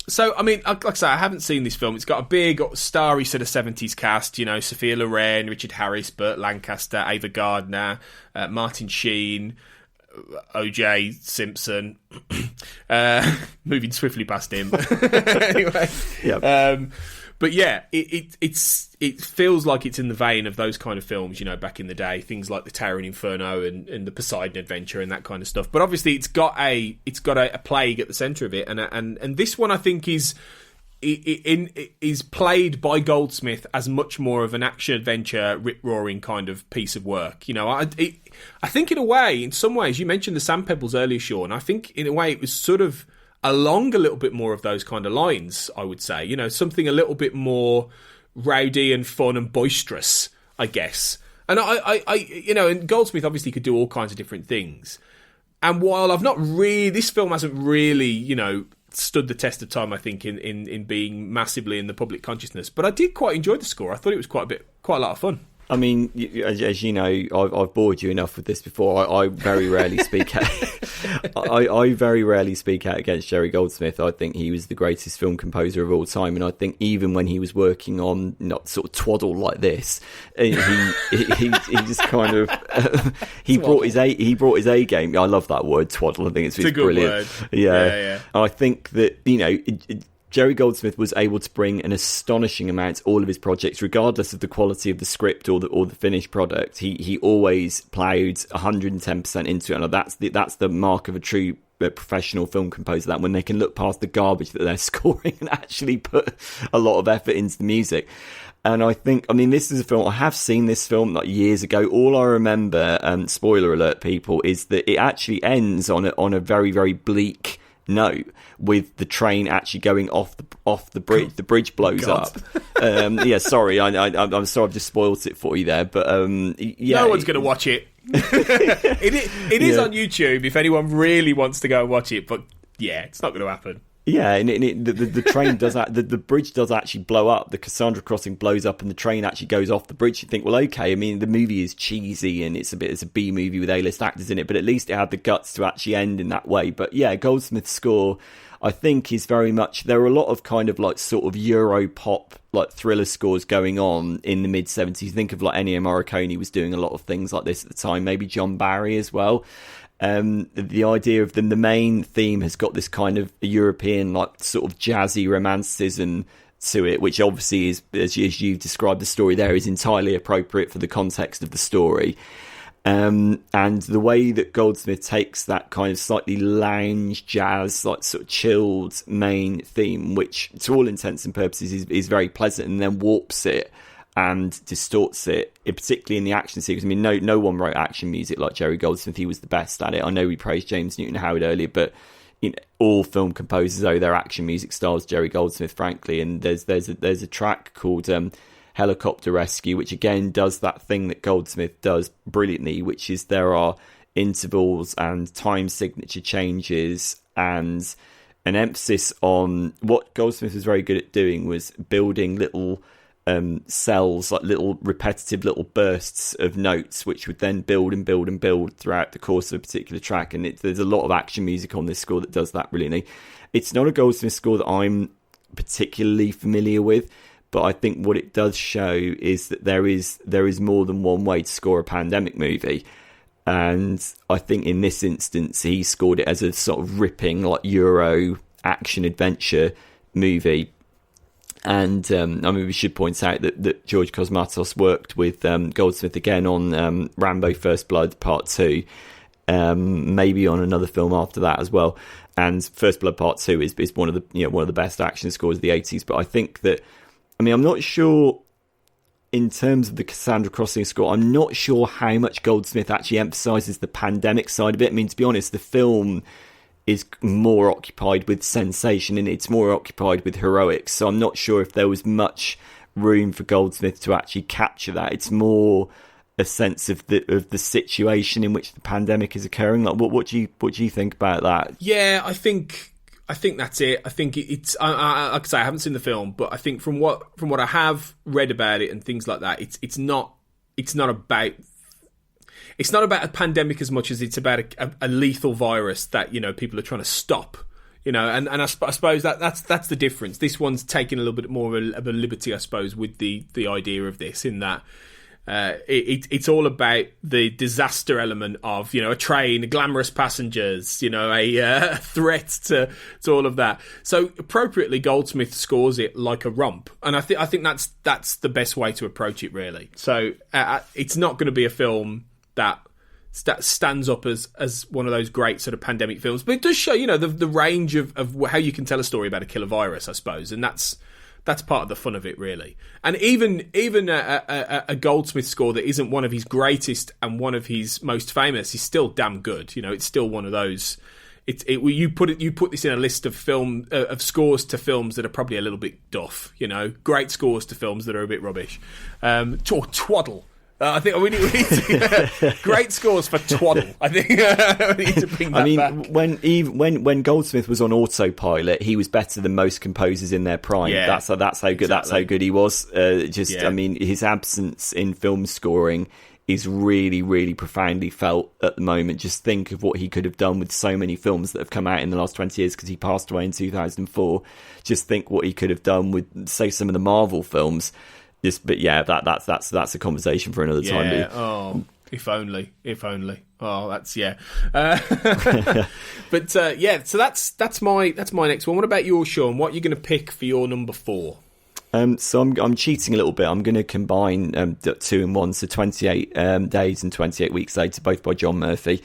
So, I mean, like I say, I haven't seen this film. It's got a big, starry sort of 70s cast, Sophia Loren, Richard Harris, Burt Lancaster, Ava Gardner, Martin Sheen, O.J. Simpson, moving swiftly past him. Anyway. Yep. But yeah, it feels like it's in the vein of those kind of films, back in the day, things like The Towering Inferno and The Poseidon Adventure and that kind of stuff. But obviously, it's got a plague at the centre of it, and this one I think is played by Goldsmith as much more of an action adventure, rip roaring kind of piece of work. I think in a way, in some ways, you mentioned the Sand Pebbles earlier, Sean. I think in a way it was sort of along a little bit more of those kind of lines, I would say. Something a little bit more rowdy and fun and boisterous, I guess. And and Goldsmith obviously could do all kinds of different things. And while this film hasn't really, stood the test of time, I think, in being massively in the public consciousness. But I did quite enjoy the score. I thought it was quite a lot of fun. I mean, as you know, I've bored you enough with this before. I very rarely speak out. I very rarely speak out against Jerry Goldsmith. I think he was the greatest film composer of all time, and I think even when he was working on not sort of twaddle like this, he just kind of he brought his A game. I love that word, twaddle. I think it's a brilliant. Good word. Yeah. I think that Jerry Goldsmith was able to bring an astonishing amount to all of his projects, regardless of the quality of the script or the finished product. He always ploughed 110% into it, and that's the mark of a true professional film composer, that when they can look past the garbage that they're scoring and actually put a lot of effort into the music. And this is a film, I have seen this film like years ago. All I remember, spoiler alert people, is that it actually ends on a very, very bleak note with the train actually going off the bridge. The bridge blows up. Sorry, I'm sorry, I've just spoiled it for you there. But no one's going to watch it. It is on YouTube if anyone really wants to go and watch it. But yeah, it's not going to happen. Yeah, and the train does that. The bridge does actually blow up. The Cassandra crossing blows up, and the train actually goes off the bridge. You think, well, okay. I mean, the movie is cheesy and it's a B movie with A-list actors in it, but at least it had the guts to actually end in that way. But yeah, Goldsmith's score, I think, is very much. There are a lot of kind of like sort of Euro pop like thriller scores going on in the mid '70s. Think of like Ennio Morricone was doing a lot of things like this at the time. Maybe John Barry as well. The idea of them, the main theme has got this kind of European, like sort of jazzy romanticism to it, which obviously is, as you've described the story there, is entirely appropriate for the context of the story. And the way that Goldsmith takes that kind of slightly lounge jazz, like sort of chilled main theme, which to all intents and purposes is very pleasant, and then warps it and distorts it, particularly in the action sequence. I mean, no one wrote action music like Jerry Goldsmith. He was the best at it. I know we praised James Newton Howard earlier, but all film composers owe their action music styles to Jerry Goldsmith, frankly. And there's a track called Helicopter Rescue, which again does that thing that Goldsmith does brilliantly, which is there are intervals and time signature changes and an emphasis on what Goldsmith was very good at doing was building little cells, like little repetitive little bursts of notes, which would then build and build and build throughout the course of a particular track. And there's a lot of action music on this score that does that brilliantly. It's not a Goldsmith score that I'm particularly familiar with, but I think what it does show is that there is more than one way to score a pandemic movie. And I think in this instance, he scored it as a sort of ripping, like Euro action adventure movie. And I mean, we should point out that George Cosmatos worked with Goldsmith again on Rambo: First Blood Part 2, maybe on another film after that as well. And First Blood Part 2 is one of the best action scores of the 80s. But I think that, I mean, I'm not sure in terms of the Cassandra Crossing score. I'm not sure how much Goldsmith actually emphasises the pandemic side of it. I mean, to be honest, the film is more occupied with sensation and it's more occupied with heroics. So I'm not sure if there was much room for Goldsmith to actually capture that. It's more a sense of the situation in which the pandemic is occurring. Like, what do you think about that? Yeah, I think that's it. I think it's like I say, I haven't seen the film, but I think from what I have read about it and things like that, it's not about. It's not about a pandemic as much as it's about a lethal virus that, you know, people are trying to stop, you know, and I suppose that's the difference. This one's taking a little bit more of a liberty, I suppose, with the idea of this, in that it's all about the disaster element of, you know, a train, glamorous passengers, you know, a threat to all of that. So appropriately, Goldsmith scores it like a romp, and I think that's the best way to approach it, really. So it's not going to be a film that stands up as one of those great sort of pandemic films, but it does show, you know, the range of how you can tell a story about a killer virus, I suppose, and that's part of the fun of it, really. And even a Goldsmith score that isn't one of his greatest and one of his most famous is still damn good. You know, it's still one of those. You put this in a list of scores to films that are probably a little bit duff. You know, great scores to films that are a bit rubbish, or twaddle. I think we need to, great scores for twaddle. I think we need to bring that back. When Goldsmith was on autopilot, he was better than most composers in their prime. Yeah, that's how good. Exactly. That's how good he was. I mean, his absence in film scoring is really, really profoundly felt at the moment. Just think of what he could have done with so many films that have come out in the last 20 years, because he passed away in 2004. Just think what he could have done with, say, some of the Marvel films. But yeah, that's a conversation for another time. Yeah. Oh, if only. Oh, that's yeah. But yeah, so that's my next one. What about yours, Sean? What are you going to pick for your number 4? So I'm cheating a little bit. I'm going to combine 2 and 1, so 28 days and 28 weeks later, both by John Murphy.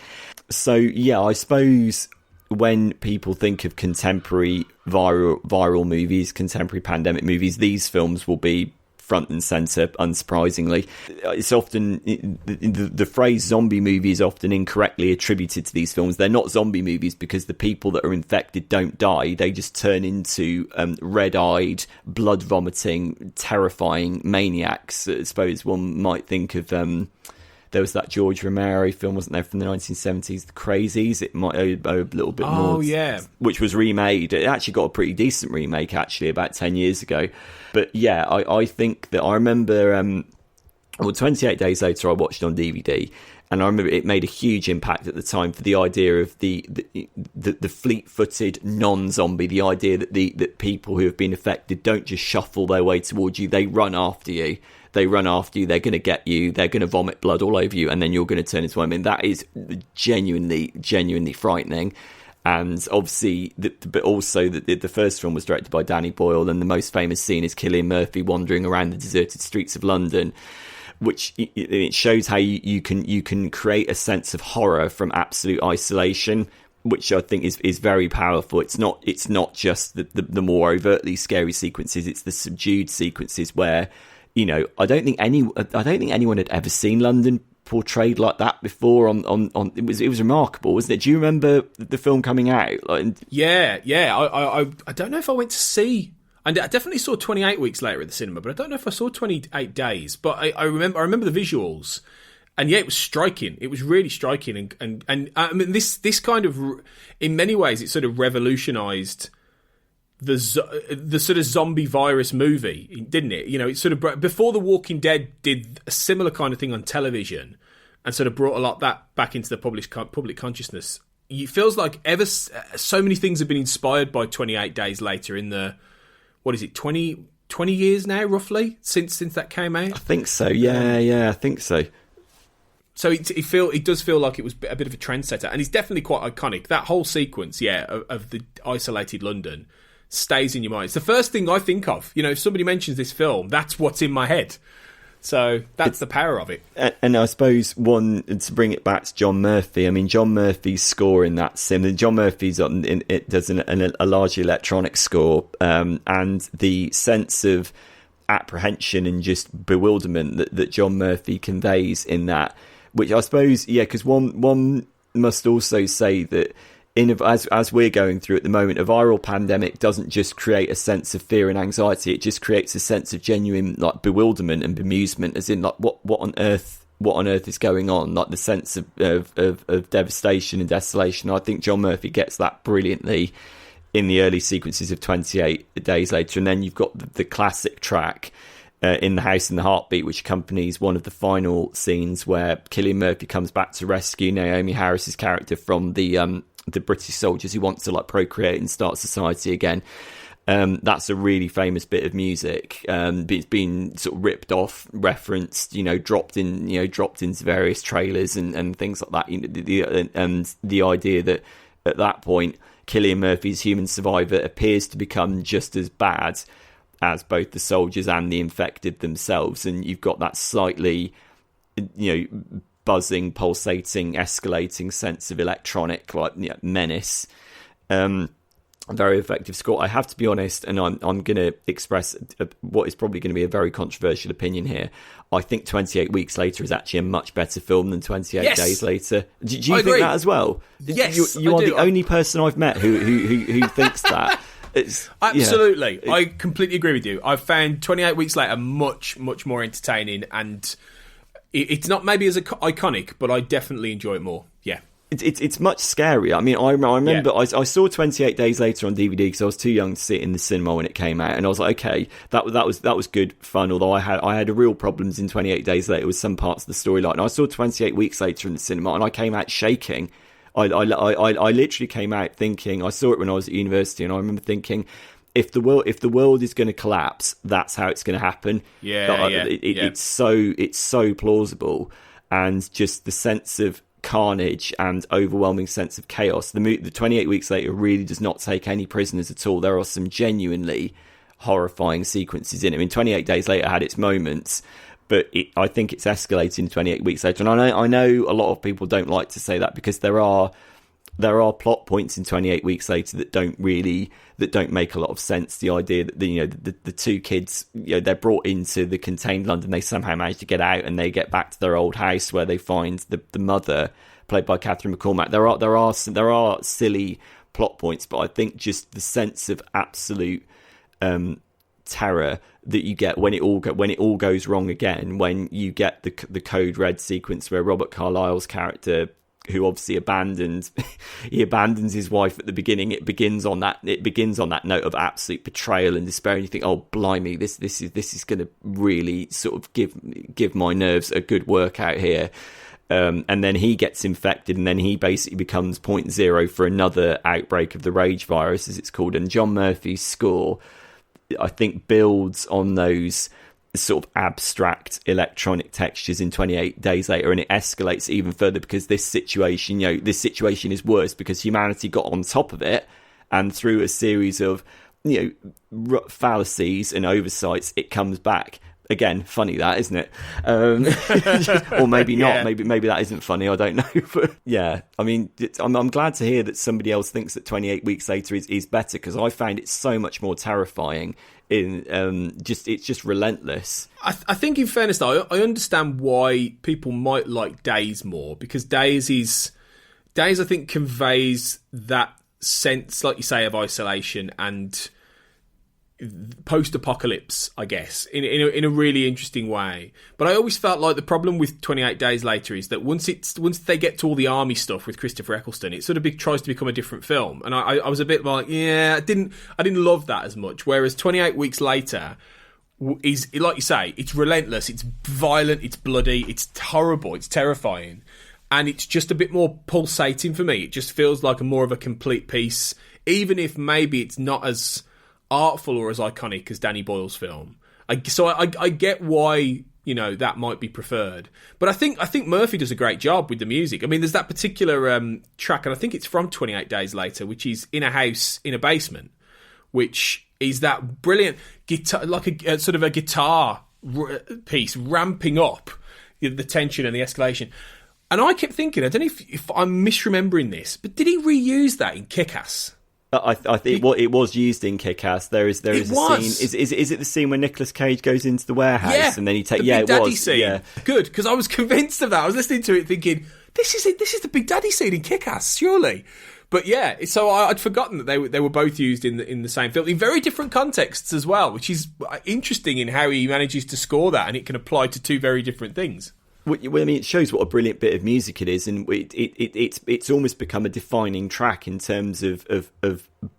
So yeah, I suppose when people think of contemporary viral movies, contemporary pandemic movies, these films will be front and centre, unsurprisingly. It's often the phrase zombie movie is often incorrectly attributed to these films. They're not zombie movies because the people that are infected don't die. They just turn into red-eyed, blood-vomiting, terrifying maniacs. I suppose one might think of... there was that George Romero film, wasn't there, from the 1970s, The Crazies? It might owe a little bit more. Oh, yeah. Which was remade. It actually got a pretty decent remake, actually, about 10 years ago. But yeah, I think that I remember... 28 Days Later, I watched on DVD, and I remember it made a huge impact at the time for the idea of the fleet-footed non-zombie, the idea that people who have been affected don't just shuffle their way towards you, they run after you. They're going to get you, they're going to vomit blood all over you, and then you're going to turn into one. I mean, that is genuinely frightening. And obviously, but also the first film was directed by Danny Boyle, and the most famous scene is Cillian Murphy wandering around the deserted streets of London, which it shows how you can create a sense of horror from absolute isolation, which I think is very powerful. It's not just the more overtly scary sequences; it's the subdued sequences where, you know, I don't think anyone had ever seen London portrayed like that before. It was remarkable, wasn't it? Do you remember the film coming out? Yeah. I don't know if I went to see. I definitely saw 28 Weeks Later at the cinema, but I don't know if I saw 28 Days. But I remember the visuals, and yeah, it was striking. It was really striking, and I mean this kind of, in many ways, it sort of revolutionised the sort of zombie virus movie, didn't it? You know, it sort of before The Walking Dead did a similar kind of thing on television, and sort of brought a lot of that back into the public consciousness. It feels like so many things have been inspired by 28 Days Later in the, what is it, 20 years now, roughly, since that came out? I think so, yeah, I think so. So it does feel like it was a bit of a trendsetter, and it's definitely quite iconic. That whole sequence, of the isolated London stays in your mind. It's the first thing I think of. You know, if somebody mentions this film, that's what's in my head. So that's the power of it. And I suppose to bring it back to John Murphy. I mean, John Murphy's score in that sim. John Murphy's does a largely electronic score, and the sense of apprehension and just bewilderment that John Murphy conveys in that, which I suppose, because one must also say that as we're going through at the moment, a viral pandemic doesn't just create a sense of fear and anxiety. It just creates a sense of genuine bewilderment and bemusement, as in what on earth is going on? Like the sense of devastation and desolation. I think John Murphy gets that brilliantly in the early sequences of 28 Days Later, and then you've got the classic track in the House in the Heartbeat, which accompanies one of the final scenes where Cillian Murphy comes back to rescue Naomi Harris's character from the British soldiers who want to procreate and start society again. That's a really famous bit of music. It's been sort of ripped off, referenced, dropped into various trailers and things like that. And the idea that at that point, Cillian Murphy's human survivor appears to become just as bad as both the soldiers and the infected themselves, and you've got that slightly, buzzing, pulsating, escalating sense of electronic menace. Very effective score. I have to be honest, and I'm going to express what is probably going to be a very controversial opinion here. I think 28 Weeks Later is actually a much better film than 28 Days Later. Do you think that as well? Yes, you are the only person I've met who thinks that. Absolutely. Yeah. I completely agree with you. I've found 28 Weeks Later much more entertaining, and it's not maybe as iconic, but I definitely enjoy it more. Yeah. It's much scarier. I mean, I remember I saw 28 Days Later on DVD because I was too young to see it in the cinema when it came out, and I was like, okay, that was good fun. Although I had real problems in 28 Days Later with some parts of the storyline. And I saw 28 Weeks Later in the cinema, and I came out shaking. I literally came out thinking, I saw it when I was at university, and I remember thinking, if the world is going to collapse, that's how it's going to happen. It's so plausible, and just the sense of carnage and overwhelming sense of chaos. The 28 Weeks Later really does not take any prisoners at all. There are some genuinely horrifying sequences in it. I mean, 28 Days Later had its moments, but I think it's escalated in 28 Weeks Later. And I know a lot of people don't like to say that because there are there are plot points in 28 Weeks Later that don't make a lot of sense. The idea that the two kids, they're brought into the contained London, they somehow manage to get out and they get back to their old house where they find the mother, played by Catherine McCormack. There are silly plot points, but I think just the sense of absolute terror that you get when it all goes wrong again, when you get the code red sequence where Robert Carlyle's character, who obviously abandons his wife at the beginning, it begins on that note of absolute betrayal and despair, and you think, oh blimey, this is going to really sort of give my nerves a good workout here. And then he gets infected, and then he basically becomes point zero for another outbreak of the rage virus, as it's called. And John Murphy's score, I think, builds on those sort of abstract electronic textures in 28 Days Later, and it escalates even further because this situation is worse because humanity got on top of it, and through a series of fallacies and oversights, it comes back. Again, funny that, isn't it? Or maybe not. Yeah. Maybe that isn't funny. I don't know. But yeah, I mean, I'm glad to hear that somebody else thinks that 28 Weeks Later is better, because I found it so much more terrifying. It's just relentless. I think, in fairness, though, I understand why people might like Days more, because Days I think conveys that sense, like you say, of isolation and post-apocalypse, I guess, in a really interesting way. But I always felt like the problem with 28 Days Later is that once they get to all the army stuff with Christopher Eccleston, it sort of tries to become a different film, and I was a bit like, I didn't love that as much. Whereas 28 Weeks Later is, like you say, it's relentless, it's violent, it's bloody, it's horrible, it's terrifying, and it's just a bit more pulsating for me. It just feels like more of a complete piece, even if maybe it's not as artful or as iconic as Danny Boyle's film. I get why that might be preferred, but I think Murphy does a great job with the music. I mean, there's that particular track, and I think it's from 28 Days Later, which is in a house in a basement, which is that brilliant guitar, like a sort of a guitar piece ramping up the tension and the escalation. And I kept thinking, I don't know if I'm misremembering this, but did he reuse that in Kick-Ass? I think it was used in Kick-Ass. There is a scene. Is it the scene where Nicolas Cage goes into the warehouse and then he takes the Big Daddy was scene? Yeah. Good, because I was convinced of that. I was listening to it thinking, this is the Big Daddy scene in Kick-Ass, surely. But yeah, so I'd forgotten that they were both used in the same film in very different contexts as well, which is interesting in how he manages to score that, and it can apply to two very different things. Well, I mean, it shows what a brilliant bit of music it is, and it's almost become a defining track in terms of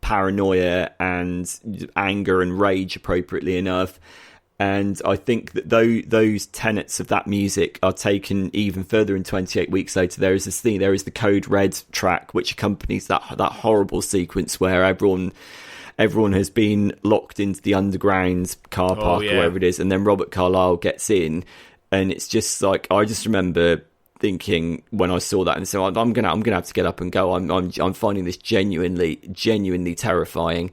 paranoia and anger and rage, appropriately enough. And I think that those tenets of that music are taken even further in 28 Weeks Later. There is this thing. There is the Code Red track, which accompanies that horrible sequence where everyone has been locked into the underground car park or wherever it is, and then Robert Carlyle gets in. And it's just like, I just remember thinking when I saw that, and so I'm gonna have to get up and go. I'm finding this genuinely terrifying.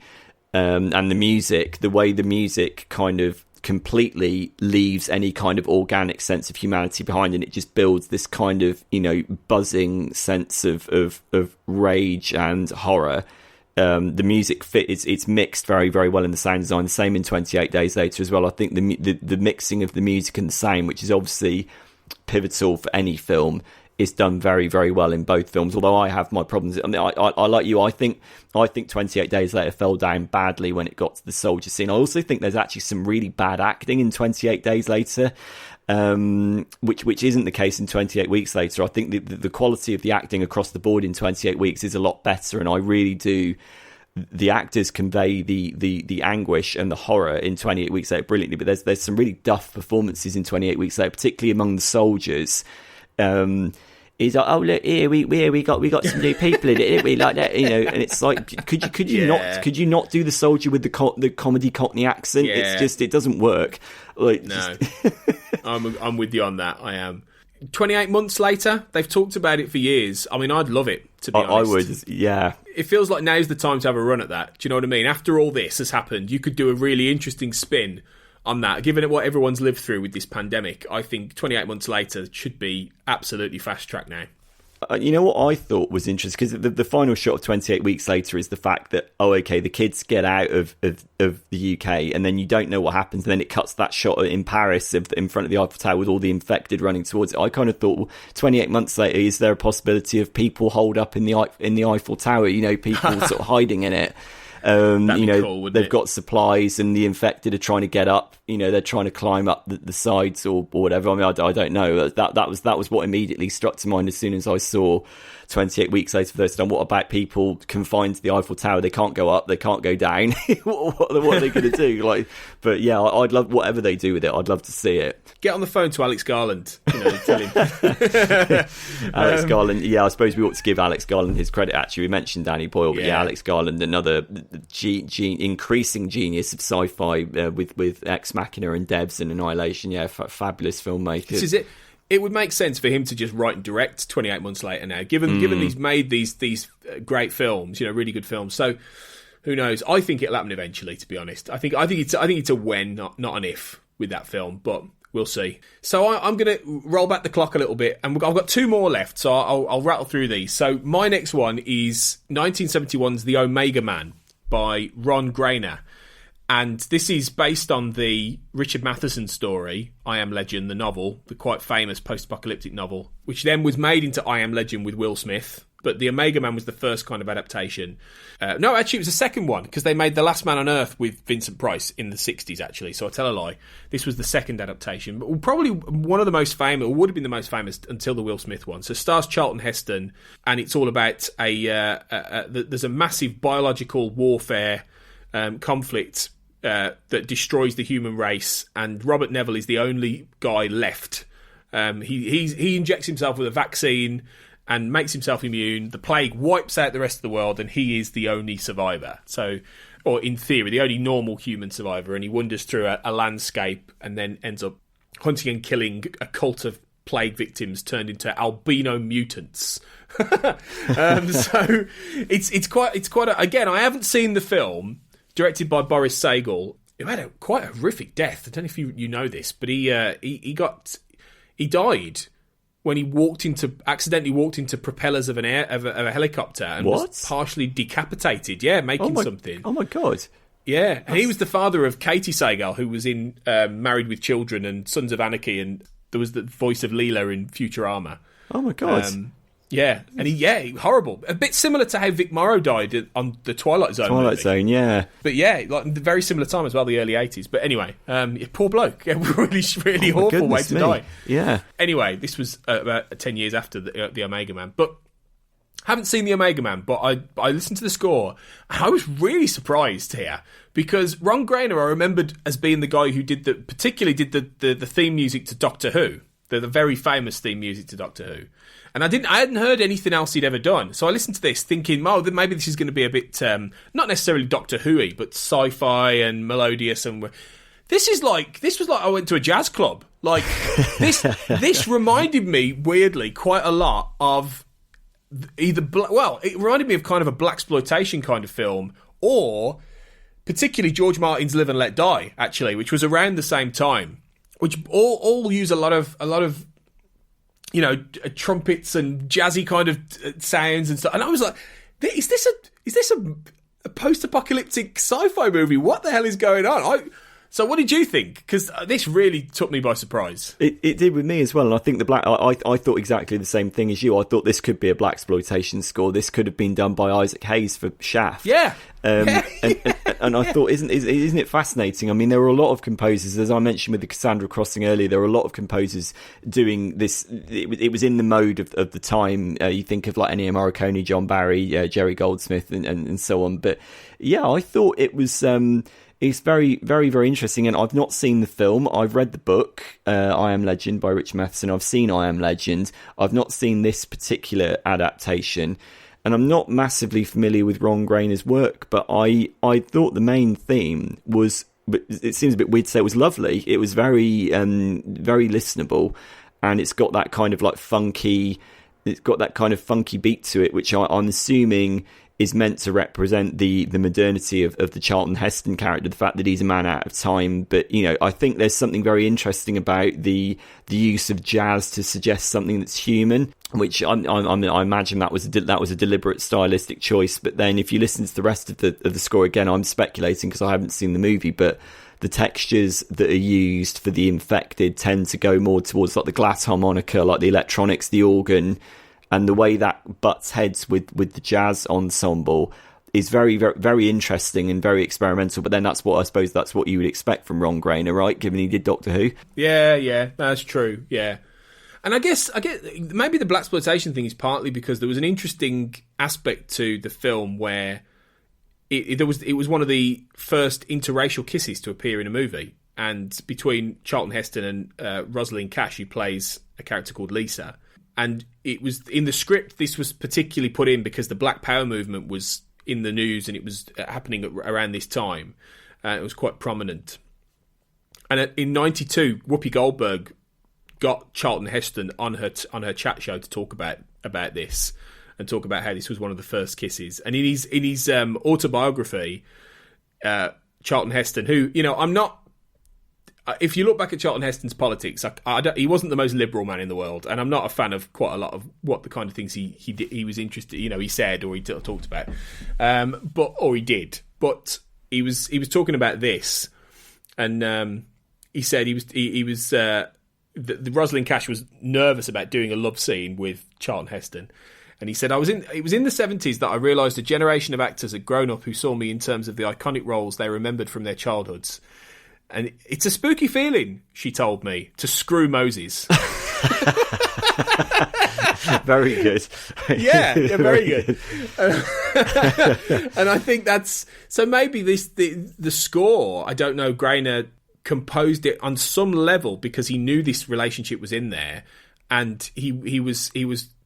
And the music, the way the music kind of completely leaves any kind of organic sense of humanity behind, and it just builds this kind of buzzing sense of rage and horror. The music it's mixed very, very well in the sound design. The same in 28 Days Later as well. I think the mixing of the music and the sound, which is obviously pivotal for any film, is done very, very well in both films. Although I have my problems. I mean, I like you. I think 28 Days Later fell down badly when it got to the soldier scene. I also think there's actually some really bad acting in 28 Days Later. Which isn't the case in 28 Weeks Later. I think the quality of the acting across the board in 28 Weeks is a lot better, and I really do. The actors convey the anguish and the horror in 28 Weeks Later brilliantly, but there's some really duff performances in 28 Weeks Later, particularly among the soldiers. He's like, oh look here, we got some new people in it, didn't we? Like that, and it's like, could you not do the soldier with the comedy Cockney accent? Yeah. It's just, it doesn't work. Like, no, I'm with you on that. I am. 28 months later, they've talked about it for years. I mean, I'd love it, to be honest. I would, yeah. It feels like now's the time to have a run at that. Do you know what I mean? After all this has happened, you could do a really interesting spin on that. Given what everyone's lived through with this pandemic, I think 28 months later should be absolutely fast track now. You know what I thought was interesting? Because the final shot of 28 Weeks Later is the fact that, the kids get out of the UK, and then you don't know what happens, and then it cuts that shot in Paris in front of the Eiffel Tower with all the infected running towards it. I kind of thought, well, 28 months later, is there a possibility of people holed up in the Eiffel Tower? People sort of hiding in it. Cool, they've got supplies, and the infected are trying to get up. They're trying to climb up the sides or whatever. I mean, I don't know. That was what immediately struck to mind as soon as I saw 28 Weeks Later for those done. What about people confined to the Eiffel Tower? They can't go up, they can't go down. what are they going to do? But yeah, I'd love whatever they do with it. I'd love to see it. Get on the phone to Alex Garland. Tell him. Alex Garland. Yeah, I suppose we ought to give Alex Garland his credit. Actually, we mentioned Danny Boyle, but yeah, Alex Garland, another increasing genius of sci-fi with Ex Machina and Devs and Annihilation. Yeah, fabulous filmmaker. This is it. It would make sense for him to just write and direct 28 months later now, given he's made these great films, really good films. So who knows? I think it'll happen eventually. To be honest, I think it's a when, not an if, with that film. But we'll see. So I'm going to roll back the clock a little bit, and I've got two more left. So I'll rattle through these. So my next one is 1971's The Omega Man by Ron Grainer. And this is based on the Richard Matheson story, I Am Legend, the novel, the quite famous post-apocalyptic novel, which then was made into I Am Legend with Will Smith. But The Omega Man was the first kind of adaptation. No, actually, it was the second one, because they made The Last Man on Earth with Vincent Price in the 60s, actually. So I tell a lie. This was the second adaptation. But probably one of the most famous, or would have been the most famous until the Will Smith one. So it stars Charlton Heston, and it's all about there's a massive biological warfare conflict that destroys the human race, and Robert Neville is the only guy left. He injects himself with a vaccine and makes himself immune. The plague wipes out the rest of the world, and he is the only survivor. So, or in theory, the only normal human survivor, and he wanders through a landscape and then ends up hunting and killing a cult of plague victims turned into albino mutants. So it's quite again, I haven't seen the film, directed by Boris Sagal, who had quite a horrific death. I don't know if you know this, but he died when he accidentally walked into propellers of a helicopter and was partially decapitated. Yeah, making something. Oh my god! Yeah, and he was the father of Katie Sagal, who was in Married with Children and Sons of Anarchy, and there was the voice of Leela in Futurama. Oh my god! Yeah, and horrible. A bit similar to how Vic Morrow died on the Twilight Zone movie. Yeah. But yeah, very similar time as well, the early 80s. But anyway, poor bloke. Really awful way to die. Yeah. Anyway, this was about 10 years after the Omega Man. But haven't seen the Omega Man, but I listened to the score, and I was really surprised here, because Ron Grainer I remembered as being the guy who particularly did the theme music to Doctor Who, the very famous theme music to Doctor Who. And I hadn't heard anything else he'd ever done. So I listened to this thinking, maybe this is going to be a bit, not necessarily Doctor Who-y, but sci-fi and melodious. And this was like I went to a jazz club. Like, this reminded me, weirdly, quite a lot of it reminded me of kind of a blaxploitation kind of film, or particularly George Martin's Live and Let Die, actually, which was around the same time, which all use a lot of trumpets and jazzy kind of sounds and stuff. And I was like, is this a post-apocalyptic sci-fi movie? What the hell is going on? So what did you think? Because this really took me by surprise. It did with me as well. And I think I thought exactly the same thing as you. I thought this could be a blaxploitation score. This could have been done by Isaac Hayes for Shaft. Yeah. And I thought, isn't it fascinating? I mean, there were a lot of composers, as I mentioned with the Cassandra Crossing earlier, there were a lot of composers doing this. It was in the mode of the time. You think of like Ennio Morricone, John Barry, Jerry Goldsmith, and so on. But yeah, I thought it was... It's very, very, very interesting, and I've not seen the film. I've read the book, I Am Legend by Richard Matheson. I've seen I Am Legend. I've not seen this particular adaptation, and I'm not massively familiar with Ron Grainer's work, but I thought the main theme was, it seems a bit weird to say it was lovely. It was very, very listenable, and it's got that kind of like funky beat to it, which I'm assuming is meant to represent the modernity of the Charlton Heston character, the fact that he's a man out of time. But, you know, I think there's something very interesting about the use of jazz to suggest something that's human, which I imagine that was a deliberate stylistic choice. But then if you listen to the rest of the score, again, I'm speculating because I haven't seen the movie, but the textures that are used for the infected tend to go more towards like the glass harmonica, like the electronics, the organ, and the way that butts heads with the jazz ensemble is very, very, very interesting and very experimental. But then that's what you would expect from Ron Grainer, right? Given he did Doctor Who. Yeah, that's true. Yeah, and I guess maybe the blaxploitation thing is partly because there was an interesting aspect to the film where it was one of the first interracial kisses to appear in a movie, and between Charlton Heston and Rosalind Cash, who plays a character called Lisa. And it was in the script, this was particularly put in because the Black Power movement was in the news and it was happening around this time. It was quite prominent. And in '92, Whoopi Goldberg got Charlton Heston on her chat show to talk about this and talk about how this was one of the first kisses. And in his autobiography, Charlton Heston, who, you know, I'm not. If you look back at Charlton Heston's politics, he wasn't the most liberal man in the world, and I'm not a fan of quite a lot of what the kind of things he was interested, you know, he said or he talked about, or he did. But he was talking about this, and he said the Rosalind Cash was nervous about doing a love scene with Charlton Heston. And he said, it was in the 70s that I realised a generation of actors had grown up who saw me in terms of the iconic roles they remembered from their childhoods. And it's a spooky feeling, she told me, to screw Moses. Very good. Yeah, very good. And I think that's... So maybe the score, I don't know, Grainer composed it on some level because he knew this relationship was in there, and he was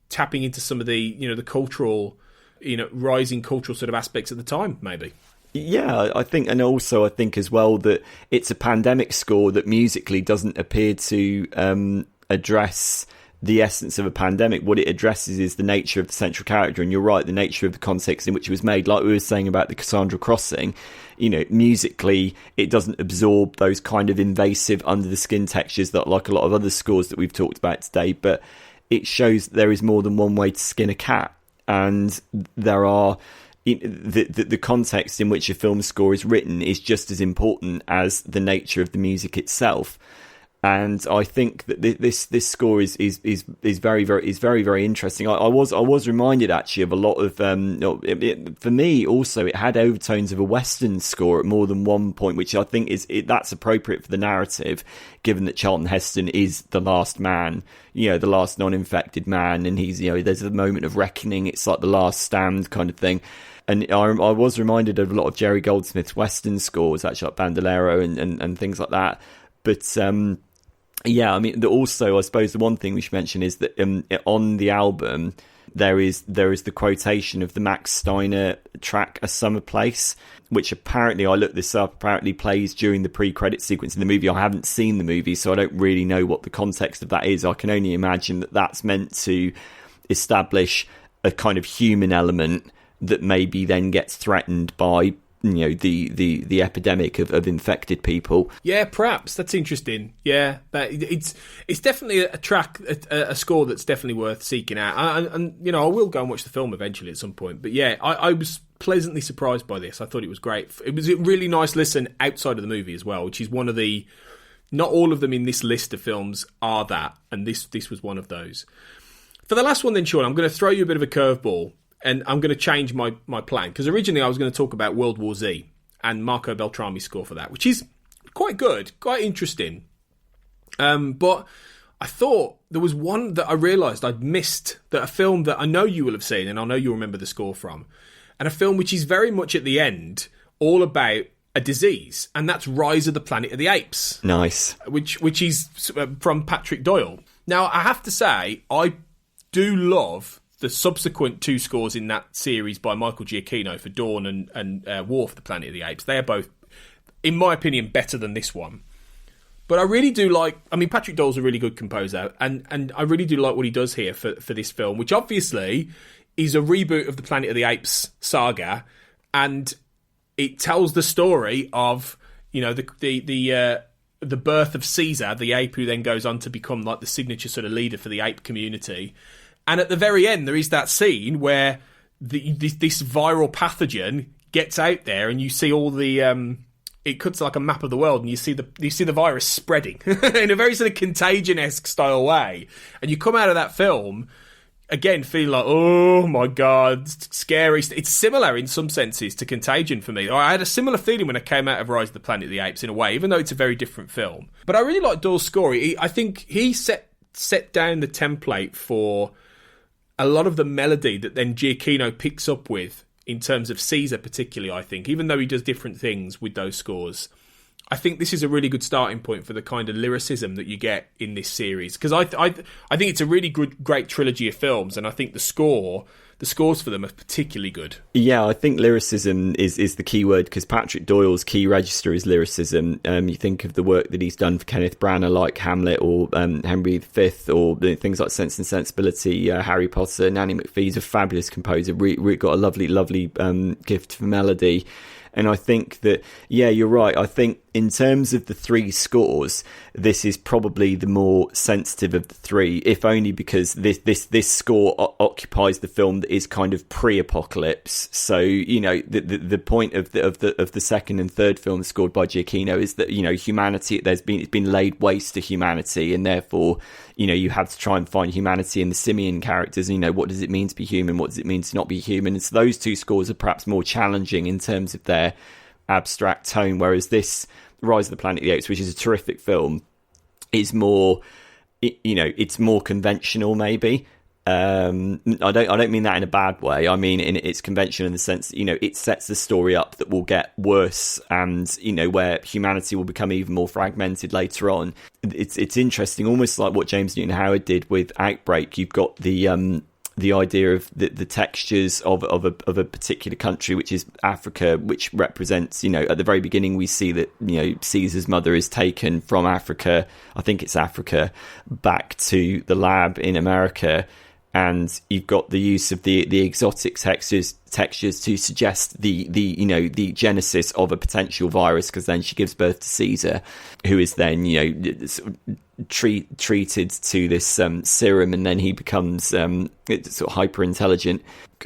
tapping into some of the, you know, the cultural, you know, rising cultural sort of aspects at the time, maybe. Yeah, I think, and also I think as well that it's a pandemic score that musically doesn't appear to address the essence of a pandemic. What it addresses is the nature of the central character, and you're right, the nature of the context in which it was made. Like we were saying about the Cassandra Crossing, you know, musically it doesn't absorb those kind of invasive under the skin textures that, like a lot of other scores that we've talked about today, but it shows there is more than one way to skin a cat, and there are... The context in which a film score is written is just as important as the nature of the music itself. And I think that this score is very, very interesting. I was reminded actually of a lot of for me also it had overtones of a Western score at more than one point, which I think that's appropriate for the narrative, given that Charlton Heston is the last man, you know, the last non-infected man, and he's, you know, there's a moment of reckoning. It's like the last stand kind of thing. And I was reminded of a lot of Jerry Goldsmith's Western scores, actually, like Bandolero and things like that. But yeah, I mean, also I suppose the one thing we should mention is that on the album there is the quotation of the Max Steiner track "A Summer Place," which apparently, I looked this up, apparently plays during the pre-credit sequence in the movie. I haven't seen the movie, so I don't really know what the context of that is. I can only imagine that that's meant to establish a kind of human element that maybe then gets threatened by, you know, the epidemic of infected people. Yeah, perhaps that's interesting. Yeah, but it's definitely a track, a score that's definitely worth seeking out. And you know, I will go and watch the film eventually at some point. But yeah, I was pleasantly surprised by this. I thought it was great. It was a really nice listen outside of the movie as well, which is one of the... Not all of them in this list of films are that, and this was one of those. For the last one then, Sean, I'm going to throw you a bit of a curveball. And I'm going to change my plan, because originally I was going to talk about World War Z and Marco Beltrami's score for that, which is quite good, quite interesting. But I thought there was one that I realised I'd missed, that a film that I know you will have seen and I know you'll remember the score from, and a film which is very much at the end all about a disease, and that's Rise of the Planet of the Apes. Nice. Which is from Patrick Doyle. Now, I have to say, I do love the subsequent two scores in that series by Michael Giacchino for Dawn and War for the Planet of the Apes. They are both, in my opinion, better than this one. But I really do like... I mean, Patrick Doyle's a really good composer, and I really do like what he does here for this film, which obviously is a reboot of the Planet of the Apes saga, and it tells the story of, you know, the birth of Caesar, the ape who then goes on to become like the signature sort of leader for the ape community. And at the very end, there is that scene where this viral pathogen gets out there, and you see all the it cuts like a map of the world, and you see the virus spreading in a very sort of Contagion-esque style way. And you come out of that film again feeling like, oh my god, scary. It's similar in some senses to Contagion for me. I had a similar feeling when I came out of Rise of the Planet of the Apes in a way, even though it's a very different film. But I really like Doyle's score. I think he set down the template for a lot of the melody that then Giacchino picks up with in terms of Caesar particularly, I think, even though he does different things with those scores. I think this is a really good starting point for the kind of lyricism that you get in this series. Because I think it's a really great trilogy of films, and I think the scores for them are particularly good. Yeah, I think lyricism is the key word, because Patrick Doyle's key register is lyricism. You think of the work that he's done for Kenneth Branagh, like Hamlet or Henry V, or things like Sense and Sensibility, Harry Potter. Nanny McPhee's a fabulous composer, really got a lovely gift for melody. And I think that, yeah, you're right. I think in terms of the three scores, this is probably the more sensitive of the three, if only because this score occupies the film that is kind of pre-apocalypse. So, you know, the point of the second and third film scored by Giacchino is that, you know, humanity, it's been laid waste to humanity, and therefore, you know, you have to try and find humanity in the simian characters. You know, what does it mean to be human? What does it mean to not be human? And so those two scores are perhaps more challenging in terms of their abstract tone, whereas this Rise of the Planet of the Apes, which is a terrific film, is more, you know, it's more conventional maybe. I don't mean that in a bad way. I mean it's conventional in the sense that, you know, it sets the story up that will get worse, and, you know, where humanity will become even more fragmented later on. It's interesting, almost like what James Newton Howard did with Outbreak. You've got the idea of the textures of a particular country, which is Africa, which represents, you know, at the very beginning we see that, you know, Caesar's mother is taken from Africa, I think it's Africa, back to the lab in America. And you've got the use of the exotic textures to suggest the you know, the genesis of a potential virus, because then she gives birth to Caesar, who is then, you know, treated to this serum, and then he becomes sort of hyper intelligent.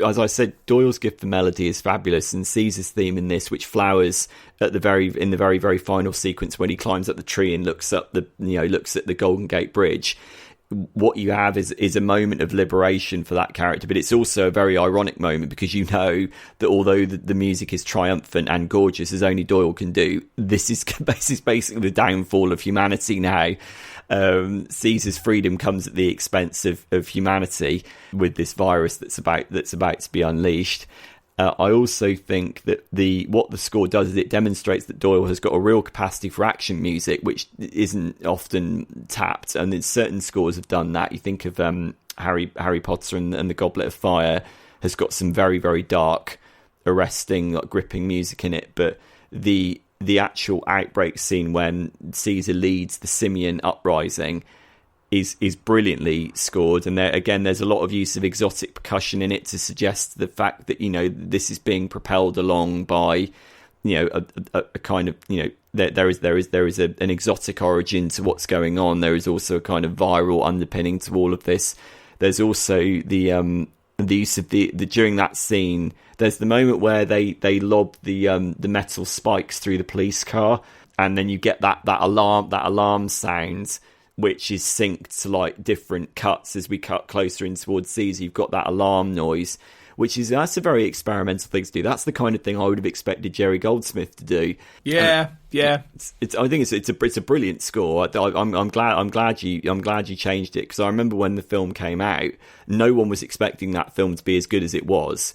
As I said, Doyle's gift for melody is fabulous, and Caesar's theme in this, which flowers in the very final sequence when he climbs up the tree and looks at the Golden Gate Bridge. What you have is a moment of liberation for that character, but it's also a very ironic moment, because you know that although the music is triumphant and gorgeous, as only Doyle can do, this is basically the downfall of humanity now. Caesar's freedom comes at the expense of humanity with this virus that's about to be unleashed. I also think that what the score does is it demonstrates that Doyle has got a real capacity for action music, which isn't often tapped, and then certain scores have done that. You think of Harry Potter and the Goblet of Fire has got some very, very dark, arresting, like, gripping music in it, but the actual Outbreak scene when Caesar leads the Simian uprising is brilliantly scored, and there's a lot of use of exotic percussion in it to suggest the fact that, you know, this is being propelled along by, you know, a kind of, you know, there is an exotic origin to what's going on. There is also a kind of viral underpinning to all of this. There's also the use of the during that scene. There's the moment where they lob the metal spikes through the police car, and then you get that alarm sound, which is synced to like different cuts as we cut closer in towards Caesar. You've got that alarm noise, that's a very experimental thing to do. That's the kind of thing I would have expected Jerry Goldsmith to do. Yeah. I think it's a brilliant score. I'm glad you changed it, because I remember when the film came out, no one was expecting that film to be as good as it was,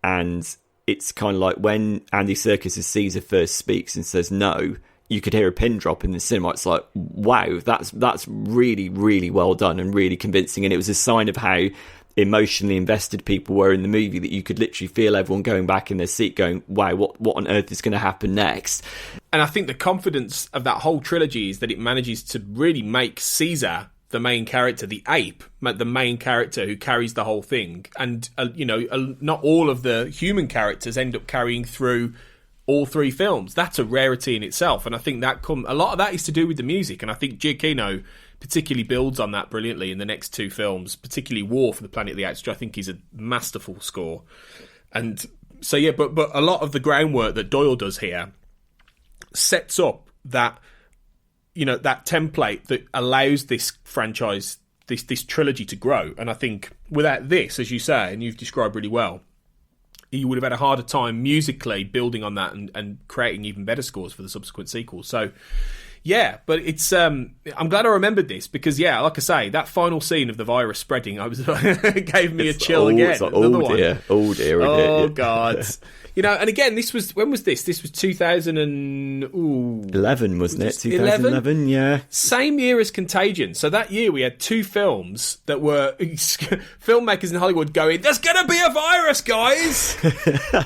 and it's kind of like when Andy Serkis as Caesar first speaks and says no, you could hear a pin drop in the cinema. It's like, wow, that's really, really well done and really convincing. And it was a sign of how emotionally invested people were in the movie, that you could literally feel everyone going back in their seat going, wow, what on earth is going to happen next? And I think the confidence of that whole trilogy is that it manages to really make Caesar the main character, the ape, the main character who carries the whole thing. And, not all of the human characters end up carrying through all 3 films. That's a rarity in itself. And I think a lot of that is to do with the music. And I think Giacchino particularly builds on that brilliantly in the next 2 films, particularly War for the Planet of the Apes, which I think is a masterful score. And so, yeah, but a lot of the groundwork that Doyle does here sets up that, that template that allows this franchise, this trilogy to grow. And I think without this, as you say, and you've described really well, you would have had a harder time musically building on that and creating even better scores for the subsequent sequels. So, yeah, but it's I'm glad I remembered this because, yeah, like I say, that final scene of the virus spreading, it gave me a chill again. It's like old era. Oh, God. And again, when was this? This was 2011, wasn't it? 2011, yeah. Same year as Contagion. So that year we had 2 films that were filmmakers in Hollywood going, there's going to be a virus, guys!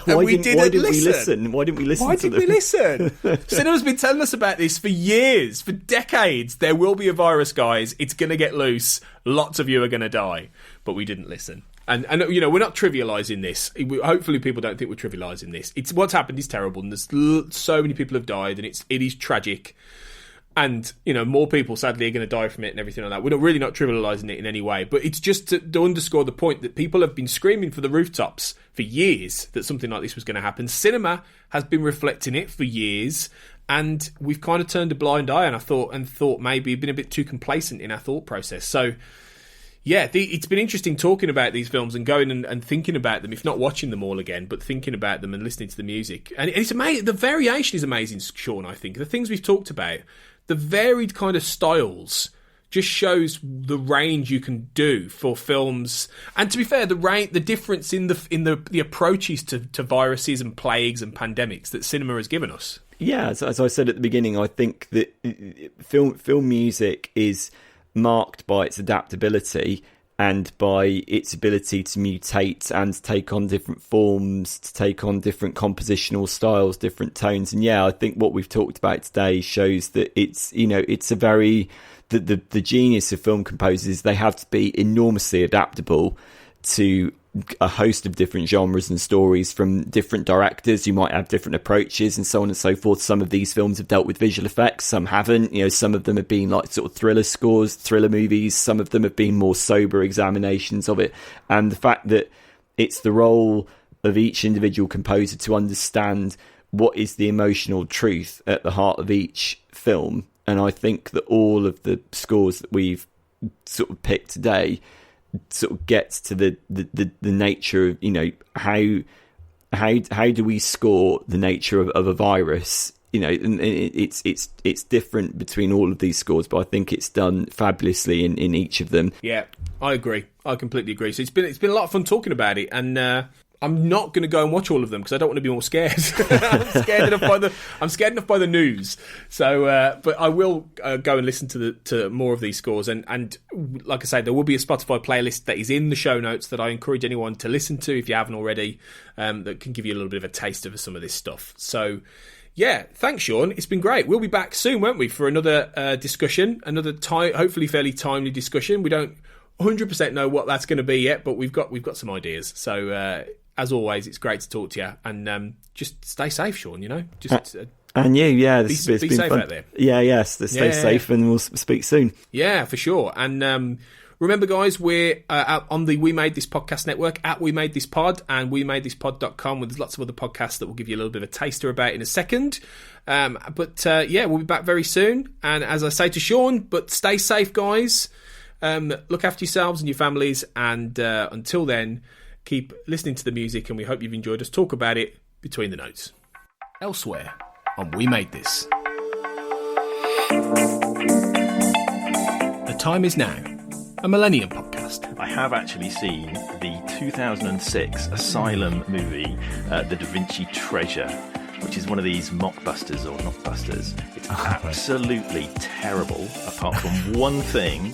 Why didn't we listen? Why didn't we listen to them? Why didn't we listen? Cinema's been telling us about this for years, for decades. There will be a virus, guys. It's going to get loose. Lots of you are going to die. But we didn't listen. And we're not trivialising this. Hopefully people don't think we're trivialising this. It's what's happened is terrible, and there's so many people have died, and it is tragic. And, more people sadly are going to die from it and everything like that. We're really not trivialising it in any way, but it's just to underscore the point that people have been screaming for the rooftops for years that something like this was going to happen. Cinema has been reflecting it for years, and we've kind of turned a blind eye, and thought maybe been a bit too complacent in our thought process. So, yeah, it's been interesting talking about these films and going and thinking about them, if not watching them all again, but thinking about them and listening to the music. And it's amazing. The variation is amazing, Sean, I think. The things we've talked about, the varied kind of styles, just shows the range you can do for films. And to be fair, the difference in the approaches to viruses and plagues and pandemics that cinema has given us. Yeah, as I said at the beginning, I think that film music is marked by its adaptability and by its ability to mutate and take on different forms, to take on different compositional styles, different tones. And yeah, I think what we've talked about today shows that it's a very the genius of film composers. They have to be enormously adaptable to a host of different genres and stories from different directors who might have different approaches and so on and so forth. Some of these films have dealt with visual effects, some haven't. Some of them have been like sort of thriller scores, thriller movies. Some of them have been more sober examinations of it. And the fact that it's the role of each individual composer to understand what is the emotional truth at the heart of each film. And I think that all of the scores that we've sort of picked today sort of gets to the nature of how do we score the nature of a virus, and it's different between all of these scores, but I think it's done fabulously in each of them. Yeah, I agree. I completely agree. So it's been a lot of fun talking about it, and I'm not going to go and watch all of them because I don't want to be more scared. I'm scared enough by the news. So, but I will go and listen to more of these scores. And like I say, there will be a Spotify playlist that is in the show notes that I encourage anyone to listen to if you haven't already. That can give you a little bit of a taste of some of this stuff. So, yeah, thanks, Sean. It's been great. We'll be back soon, won't we, for another discussion, another hopefully fairly timely discussion. We don't 100% know what that's going to be yet, but we've got some ideas. So. As always, it's great to talk to you, and just stay safe, Sean. Just and you, yeah, be safe fun. Out there. Yeah, yes, stay safe, and we'll speak soon. Yeah, for sure. And remember, guys, we're on the We Made This Podcast network at We Made This Pod and WeMadeThisPod.com, where there's lots of other podcasts that will give you a little bit of a taster about in a second. But we'll be back very soon. And as I say to Sean, but stay safe, guys. Look after yourselves and your families, and until then. Keep listening to the music, and we hope you've enjoyed us talk about it between the notes. Elsewhere on We Made This. The time is now. A Millennium podcast. I have actually seen the 2006 Asylum movie, The Da Vinci Treasure, which is one of these mockbusters or knockbusters. It's absolutely terrible, apart from one thing.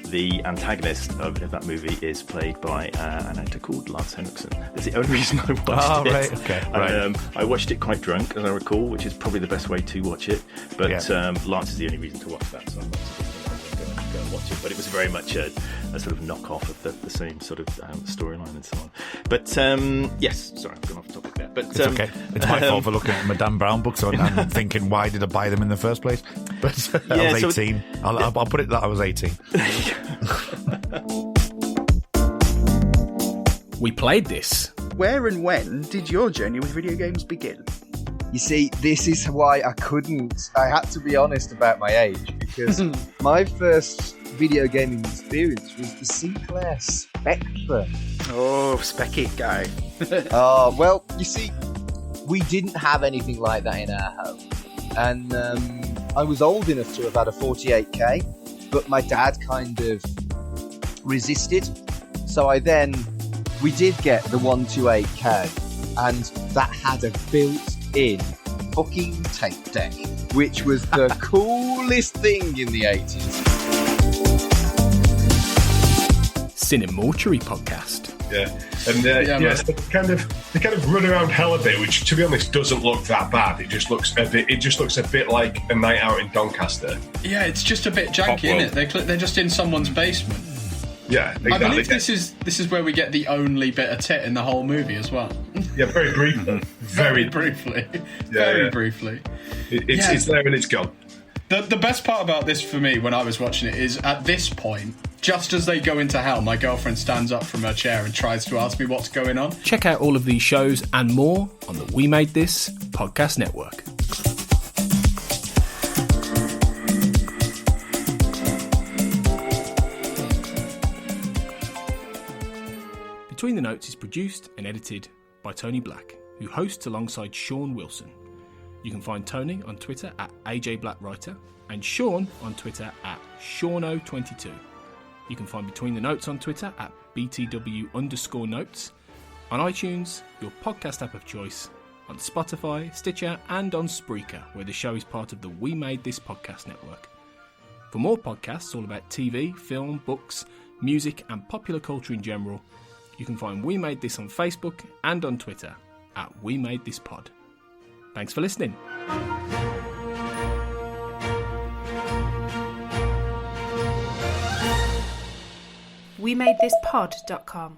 The antagonist of that movie is played by an actor called Lance Henriksen. That's the only reason I watched it. Right, okay. Right. I watched it quite drunk, as I recall, which is probably the best way to watch it. But Lance is the only reason to watch that, so I'm not suggesting I'm going to go and watch it. But it was very much a sort of knockoff of the same sort of storyline and so on. But yes, sorry, I've gone off topic there. But it's okay. It's my fault for looking at my Dan Brown books and thinking, why did I buy them in the first place? But I was 18. I'll put it that I was 18. We played this. Where and when did your journey with video games begin? You see, this is why I had to be honest about my age, because my first video gaming experience was the Sinclair Spectre. Oh, Specky guy. Well, you see, we didn't have anything like that in our home. And I was old enough to have had a 48K, but my dad kind of resisted. So we did get the 128K, and that had a built-in fucking tape deck, which was the coolest thing in the 80s. Cinemortuary podcast. Yeah, and yes, they kind of run around hell a bit, which to be honest doesn't look that bad. It just looks a bit like a night out in Doncaster. Yeah, it's just a bit janky, isn't it? They're just in someone's basement. Yeah, exactly. I believe this is where we get the only bit of tit in the whole movie as well. Yeah, very briefly. Very briefly. Very briefly. It's there and it's gone. The best part about this for me when I was watching it is at this point, just as they go into hell, my girlfriend stands up from her chair and tries to ask me what's going on. Check out all of these shows and more on the We Made This podcast network. Between the Notes is produced and edited by Tony Black, who hosts alongside Sean Wilson. You can find Tony on Twitter at AJBlackWriter and Sean on Twitter at Seano22. You can find Between the Notes on Twitter at BTW_notes, on iTunes, your podcast app of choice, on Spotify, Stitcher and on Spreaker, where the show is part of the We Made This podcast network. For more podcasts all about TV, film, books, music and popular culture in general, you can find We Made This on Facebook and on Twitter at We Made This Pod. Thanks for listening. WeMadeThisPod.com